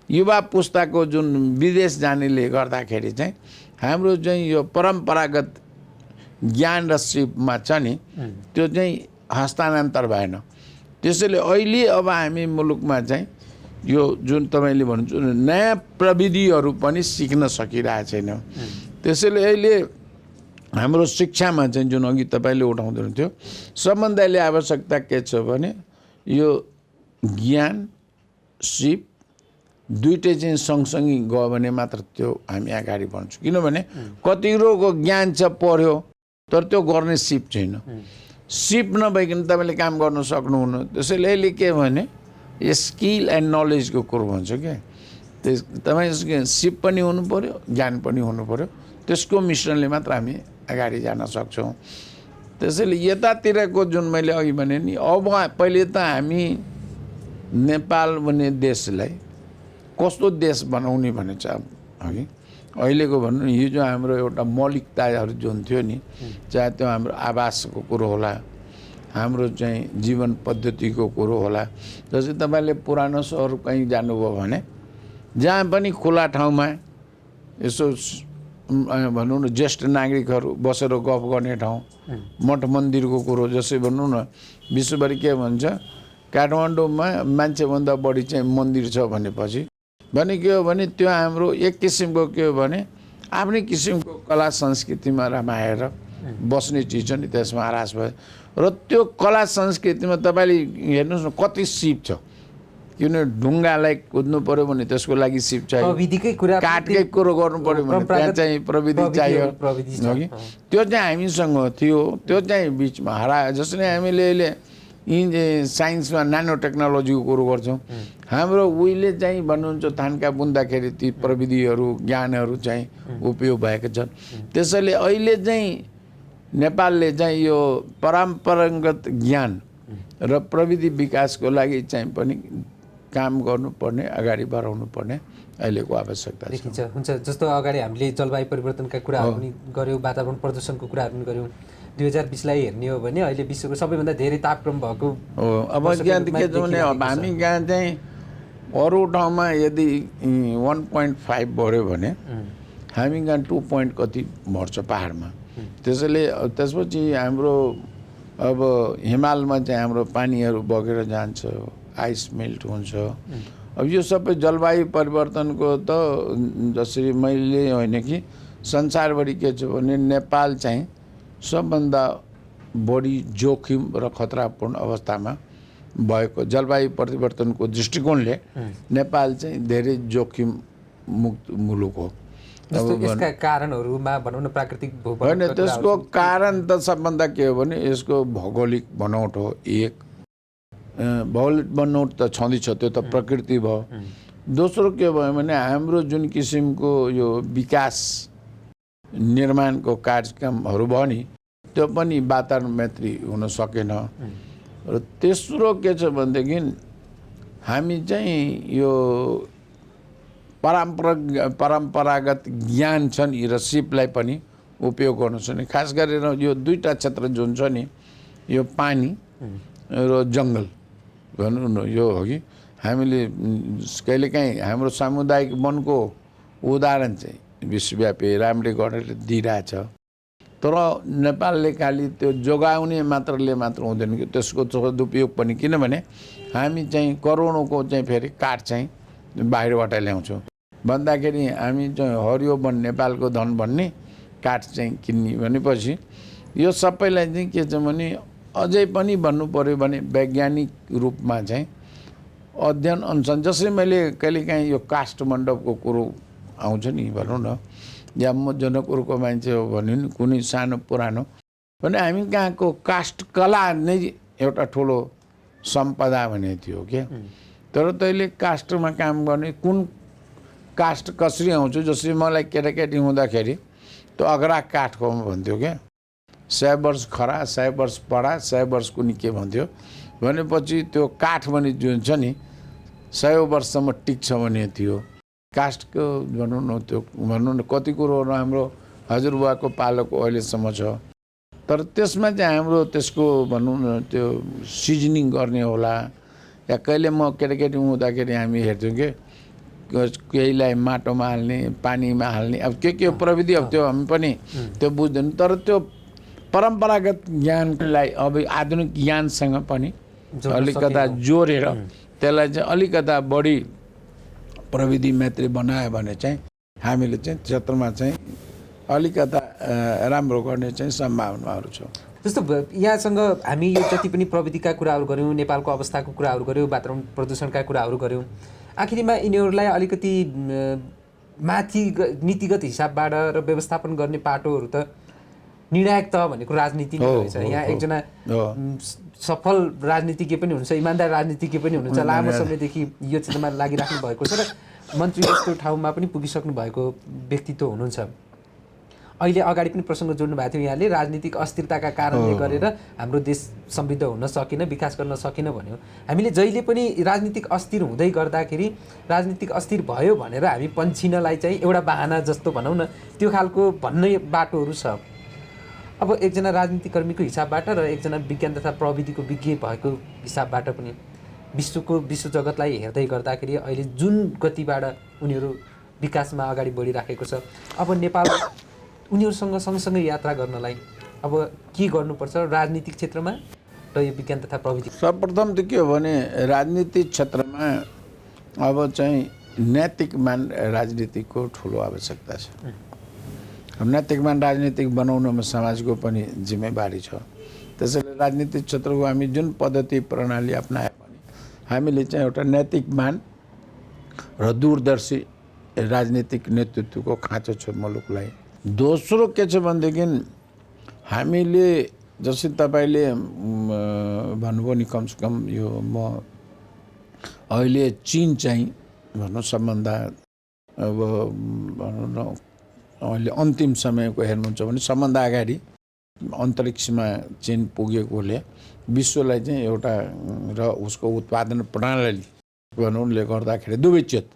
युवा पुस्ताको जुन विदेश जानेले गर्दाखेरि चाहिँ हाम्रो चाहिँ यो परम्परागत ज्ञान र सिपमा छ नि, त्यो चाहिँ हस्तान्तरण भएन। त्यसैले अहिले अब हामी मुलुकमा चाहिँ यो जुन तपाईँले भन्नुहुन्छ नयाँ प्रविधिहरू पनि सिक्न सकिरहेको छैन। त्यसैले अहिले हाम्रो शिक्षामा चाहिँ जुन अघि तपाईँले उठाउँदै हुनुहुन्थ्यो, सबभन्दा अहिले आवश्यकता के छ भने यो ज्ञान सिप दुइटै चाहिँ सँगसँगै गयो भने मात्र त्यो हामी अगाडि बढ्छौँ। किनभने कतिरोको ज्ञान छ पढ्यो तर त्यो गर्ने सिप छैन। सिप नभइकन तपाईँले काम गर्न सक्नुहुन्न। त्यसैले अहिले के भने स्किल एन्ड नलेजको कुरो भन्छ क्या, तपाईँ सिप पनि हुनु पऱ्यो, ज्ञान पनि हुनु पऱ्यो। त्यसको मिश्रणले मात्र हामी अगाडि जान सक्छौँ। त्यसैले यतातिरको जुन मैले अघि भने नि, अब पहिले त हामी नेपाल भन्ने देशलाई कस्तो देश बनाउने भने चाहिँ अघि अहिलेको भन्नु यो जो हाम्रो एउटा मौलिकताहरू जुन थियो नि, चाहे त्यो हाम्रो आवासको कुरो होला, हाम्रो चाहिँ जीवन पद्धतिको कुरो होला। जस्तै तपाईँले पुरानो सहर कहीँ जानुभयो भने जहाँ पनि खुला ठाउँमा यसो भनौँ न ज्येष्ठ नागरिकहरू बसेर गफ गर्ने ठाउँ, मठ मन्दिरको कुरो जस्तै भनौँ न विश्वभरि के भन्छ काठमाडौँमा मान्छेभन्दा बढी चाहिँ मन्दिर छ भनेपछि भने के हो भने त्यो हाम्रो एक किसिमको के हो भने आफ्नै किसिमको कला संस्कृतिमा रमाएर बस्ने चिज छ नि, त्यसमा ह्रास भयो। र त्यो कला संस्कृतिमा तपाईँले हेर्नुहोस् न कति सिप छ। किन ढुङ्गालाई कुद्नु पऱ्यो भने त्यसको लागि सिप चाहियो, काठकै कुरो गर्नु पऱ्यो भने त्यहाँ चाहिँ प्रविधि चाहियो कि। त्यो चाहिँ हामीसँग थियो, त्यो चाहिँ बिचमा हरायो। जसरी हामीले अहिले साइन्समा नानो टेक्नोलोजीको कुरो गर्छौँ, हाम्रो उहिले चाहिँ भन्नुहुन्छ थान्का बुन्दाखेरि ती प्रविधिहरू ज्ञानहरू चाहिँ उपयोग भएको छन्। त्यसैले अहिले चाहिँ नेपालले चाहिँ यो परम्परागत ज्ञान र प्रविधि विकासको लागि चाहिँ पनि काम गर्नुपर्ने, अगाडि बढाउनु पर्ने अहिलेको आवश्यकता देखिन्छ। हुन्छ, जस्तो अगाडि हामीले जलवायु परिवर्तनका कुराहरू पनि गऱ्यौँ, वातावरण प्रदूषणको कुराहरू पनि गऱ्यौँ। 2020लाई हेर्ने हो भने अहिले विश्वको सबैभन्दा धेरै तापक्रम भएको हो। अब ज्ञान के छ भने अब हामी यहाँ चाहिँ अरू ठाउँमा यदि 1.5 बढ्यो भने हामी यहाँ 2 पोइन्ट कति बढ्छ पहाडमा। त्यसैले त्यसपछि हाम्रो अब हिमालमा चाहिँ हाम्रो पानीहरू बगेर जान्छ, आइस मेल्ट हुन्छ। अब यो सबै जलवायु परिवर्तनको त जसरी मैले होइन कि संसारभरि के छ भने नेपाल चाहिँ सबभन्दा बढी जोखिम र खतरापूर्ण अवस्थामा भएको जलवायु परिवर्तनको दृष्टिकोणले नेपाल चाहिँ धेरै जोखिम मुक्त मुलुक हो। यसका कारणहरूमा भनौँ न प्राकृतिक होइन, त्यसको कारण त सबभन्दा के हो भने यसको भौगोलिक बनौट हो। एक भौगोलिक बनौट त छँदैछ, त्यो त प्रकृति भयो। दोस्रो के भयो भने हाम्रो जुन किसिमको यो विकास निर्माणको कार्यक्रमहरू भयो नि, त्यो पनि वातावरण मैत्री हुन सकेन। र तेस्रो के छ भनेदेखि हामी चाहिँ यो परम्परागत ज्ञान छ नि र सिपलाई पनि उपयोग गर्नु छ नि। खास गरेर यो दुईवटा क्षेत्र जुन छ नि, यो पानी र जङ्गल भनौँ न, यो हो कि हामीले कहिलेकाहीँ हाम्रो सामुदायिक वनको उदाहरण चाहिँ विश्वव्यापी राम्रले गरेर दिइरहेछ। तर नेपालले खालि त्यो जोगाउने मात्रले मात्र हुँदैन कि त्यसको सदुपयोग पनि, किनभने हामी चाहिँ करोडौँको चाहिँ फेरि काठ चाहिँ बाहिरबाट ल्याउँछौँ भन्दाखेरि हामी चाहिँ हरियो वन नेपालको धन भन्ने काठ चाहिँ किन्ने भनेपछि यो सबैलाई चाहिँ के छ भने अझै पनि भन्नु पऱ्यो भने वैज्ञानिक रूपमा चाहिँ अध्ययन अनुसन्धान, जसरी मैले कहिलेकाहीँ यो काष्ठ मण्डपको कुरो आउँछ नि भनौँ न, या म जनकपुरको मान्छे हो भन्यो नि कुनै सानो पुरानो भने हामी कहाँको काष्ठ कला नै एउटा ठुलो सम्पदा भने थियो क्या। तर तैँले काष्ठमा काम गर्ने कुन काष्ठ कसरी आउँछ, जसरी मलाई केटाकेटी हुँदाखेरि त्यो अग्रा काठको भन्थ्यो क्या, 100 वर्ष खरा 100 वर्ष पढा 100 वर्ष कुनै के भन्थ्यो भनेपछि त्यो काठ भने जुन छ नि 100 वर्षसम्म टिक्छ भने थियो। काष्ठको भनौँ न त्यो भनौँ न कति कुरोहरू हाम्रो हजुरबुवाको पालोको अहिलेसम्म छ, तर त्यसमा चाहिँ हाम्रो त्यसको भनौँ न त्यो सिजनिङ गर्ने होला या कहिले म केटाकेटी हुँदाखेरि हामी हेर्थ्यौँ कि केहीलाई माटोमा हाल्ने पानीमा हाल्ने अब के प्रविधि, अब त्यो हामी पनि त्यो बुझ्दैनौँ। तर त्यो परम्परागत ज्ञानलाई अब आधुनिक ज्ञानसँग पनि अलिकता जोडेर त्यसलाई चाहिँ अलिकता बढी प्रविधि मैत्री बनायो भने चाहिँ हामीले चाहिँ क्षेत्रमा चाहिँ अलिकता राम्रो गर्ने चाहिँ सम्भावनाहरू छ। जस्तो यहाँसँग हामी यो जति पनि प्रविधिका कुराहरू गऱ्यौँ, नेपालको अवस्थाको कुराहरू गऱ्यौँ, वातावरण प्रदूषणका कुराहरू गऱ्यौँ, आखिरमा यिनीहरूलाई अलिकति माथि नीतिगत हिसाबबाट र व्यवस्थापन गर्ने पाटोहरू त निर्णायक तह भनेको राजनीति नै रहेछ। यहाँ एकजना सफल राजनीतिज्ञ पनि हुनुहुन्छ, इमान्दार राजनीतिज्ञ पनि हुनुहुन्छ, लामो समयदेखि यो क्षेत्रमा लागिराख्नु भएको छ र मन्त्री जस्तो ठाउँमा पनि पुगिसक्नु भएको व्यक्तित्व हुनुहुन्छ। अहिले अगाडि पनि प्रसङ्ग जोड्नु भएको थियो यहाँले, राजनीतिक अस्थिरताका कारणले गरेर हाम्रो देश समृद्ध हुन सकेन, विकास गर्न सकेन भन्यो। हामीले जहिले पनि राजनीतिक अस्थिर हुँदै गर्दाखेरि राजनीतिक अस्थिर भयो भनेर हामी पन्छिनलाई चाहिँ एउटा बहाना जस्तो भनौँ न त्यो खालको भन्ने बाटोहरू छ। अब एकजना राजनीतिकर्मीको हिसाबबाट र एकजना विज्ञान तथा प्रविधिको विज्ञ भएको हिसाबबाट पनि विश्व जगतलाई हेर्दै गर्दाखेरि अहिले जुन गतिबाट उनीहरू विकासमा अगाडि बढिराखेको छ, अब नेपाल उनीहरूसँग सँगसँगै यात्रा गर्नलाई अब के गर्नुपर्छ राजनीतिक क्षेत्रमा र यो विज्ञान तथा प्रविधि? सर्वप्रथम त के हो भने राजनीतिक क्षेत्रमा अब चाहिँ नैतिकमान राजनीतिको ठुलो आवश्यकता छ। नैतिकमान राजनीतिक बनाउनमा समाजको पनि जिम्मेवारी छ। त्यसैले राजनीतिक क्षेत्रको हामी जुन पद्धति प्रणाली अपनायो भने हामीले चाहिँ एउटा नैतिकमान र दूरदर्शी राजनीतिक नेतृत्वको खाँचो छ मुलुकलाई। दोस्रो के छ भनेदेखि हामीले जस्तै तपाईँले भन्नुभयो नि, कमसेकम यो म अहिले चीन चाहिँ भनौँ सम्बन्ध अब भनौँ न अहिले अन्तिम समयको हेर्नुहुन्छ भने सबभन्दा अगाडि अन्तरिक्षमा चीन पुगेकोले विश्वलाई चाहिँ एउटा र उसको उत्पादन प्रणाली भनौँले गर्दाखेरि दुवैचेत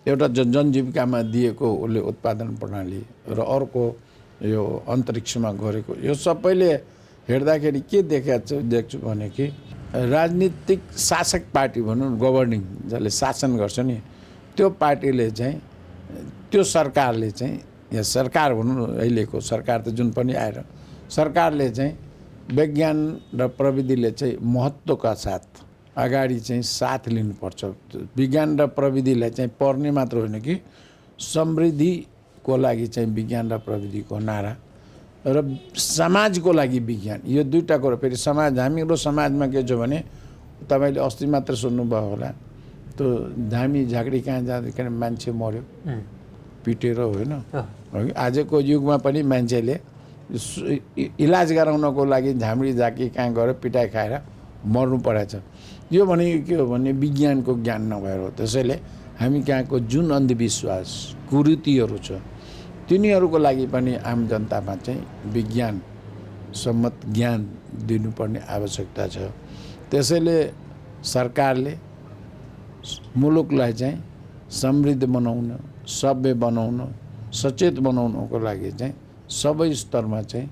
एउटा जनजीविकामा दिएको उसले उत्पादन प्रणाली र अर्को यो अन्तरिक्षमा गरेको, यो सबैले हेर्दाखेरि के देख्छु भने कि राजनीतिक शासक पार्टी भनौँ गभर्निङ जसले शासन गर्छ नि त्यो पार्टीले चाहिँ त्यो सरकारले चाहिँ या सरकार भनौँ अहिलेको सरकार त जुन पनि आएर सरकारले चाहिँ विज्ञान र प्रविधिले चाहिँ महत्त्वका साथ अगाडि चाहिँ साथ लिनुपर्छ। विज्ञान र प्रविधिलाई चाहिँ पढ्ने मात्र होइन कि समृद्धिको लागि चाहिँ विज्ञान र प्रविधिको नारा र समाजको लागि विज्ञान, यो दुईवटा कुरो। फेरि समाज, हाम्रो समाजमा के छ भने तपाईँले अस्ति मात्र सुन्नुभयो होला त्यो धामी झाँक्री कहाँ जाँदाखेरि मान्छे मऱ्यो पिटेर, होइन? आजको युगमा पनि मान्छेले इलाज गराउनको लागि झाँक्री झाँकी कहाँ गएर पिटाइ खाएर मर्नु परेछ। यो भनेको के हो भने विज्ञानको ज्ञान नभएर हो। त्यसैले हामी कहाँको जुन अन्धविश्वास कुरीतिहरू छ तिनीहरूको लागि पनि आम जनतामा चाहिँ विज्ञान सम्मत ज्ञान दिनुपर्ने आवश्यकता छ। त्यसैले सरकारले मुलुकलाई चाहिँ समृद्ध बनाउन, सभ्य बनाउन, सचेत बनाउनको लागि चाहिँ सबै स्तरमा चाहिँ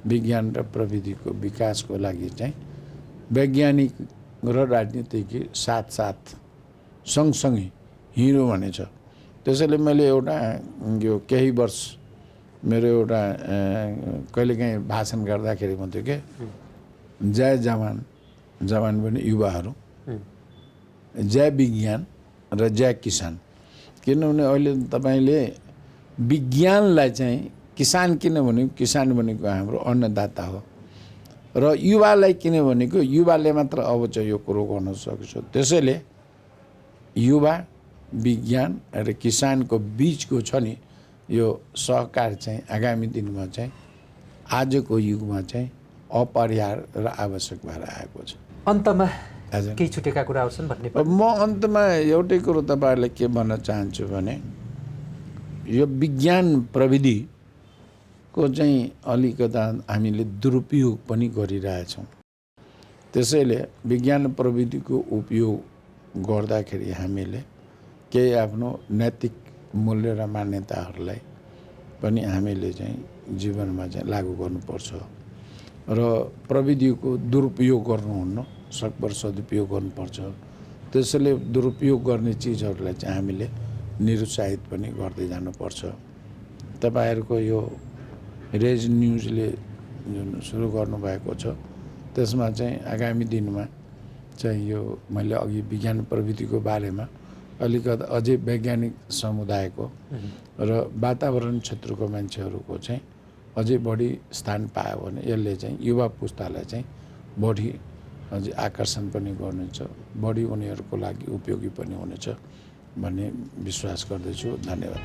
विज्ञान र प्रविधिको विकासको लागि चाहिँ वैज्ञानिक र राजनीतिक साथ सँगसँगै हिँड्यो भने छ। त्यसैले मैले एउटा यो केही वर्ष मेरो एउटा कहिलेकाहीँ भाषण गर्दाखेरि भन्थ्यो के जय जवान, जवान पनि युवाहरू, जय विज्ञान र जय किसान। किनभने अहिले तपाईँले विज्ञानलाई चाहिँ किसान किन भनेको, किसान भनेको हाम्रो अन्नदाता हो र युवालाई किन भनेको युवाले मात्र अब चाहिँ यो कुरो गर्न सक्छ। त्यसैले युवा, विज्ञान र किसानको बिचको छ नि यो सहकार चाहिँ आगामी दिनमा चाहिँ आजको युगमा चाहिँ अपरिहार्य र आवश्यक भएर आएको छ। अन्तमा हजुर, केही छुटेका कुराहरू छन् भन्ने म अन्तमा एउटै कुरो तपाईँहरूलाई के भन्न चाहन्छु भने यो विज्ञान प्रविधिको चाहिँ अलिकता हामीले दुरुपयोग पनि गरिरहेछौँ। त्यसैले विज्ञान प्रविधिको उपयोग गर्दाखेरि हामीले केही आफ्नो नैतिक मूल्य र मान्यताहरूलाई पनि हामीले चाहिँ जीवनमा चाहिँ लागू गर्नुपर्छ र प्रविधिको दुरुपयोग गर्नुहुन्न, सकभर सदुपयोग गर्नुपर्छ। त्यसैले दुरुपयोग गर्ने चिजहरूलाई चाहिँ हामीले निरुत्साहित पनि गर्दै जानुपर्छ। तपाईँहरूको यो रेज न्युजले जुन सुरु गर्नुभएको छ त्यसमा चाहिँ आगामी दिनमा चाहिँ यो मैले अघि विज्ञान प्रविधिको बारेमा अलिकति अझै वैज्ञानिक समुदायको र वातावरण क्षेत्रको मान्छेहरूको चाहिँ अझै बढी स्थान पायो भने यसले चाहिँ युवा पुस्तालाई चाहिँ बढी अझै आकर्षण पनि गर्नेछ, बढी उनीहरूको लागि उपयोगी पनि हुनेछ भन्ने विश्वास गर्दछु। धन्यवाद।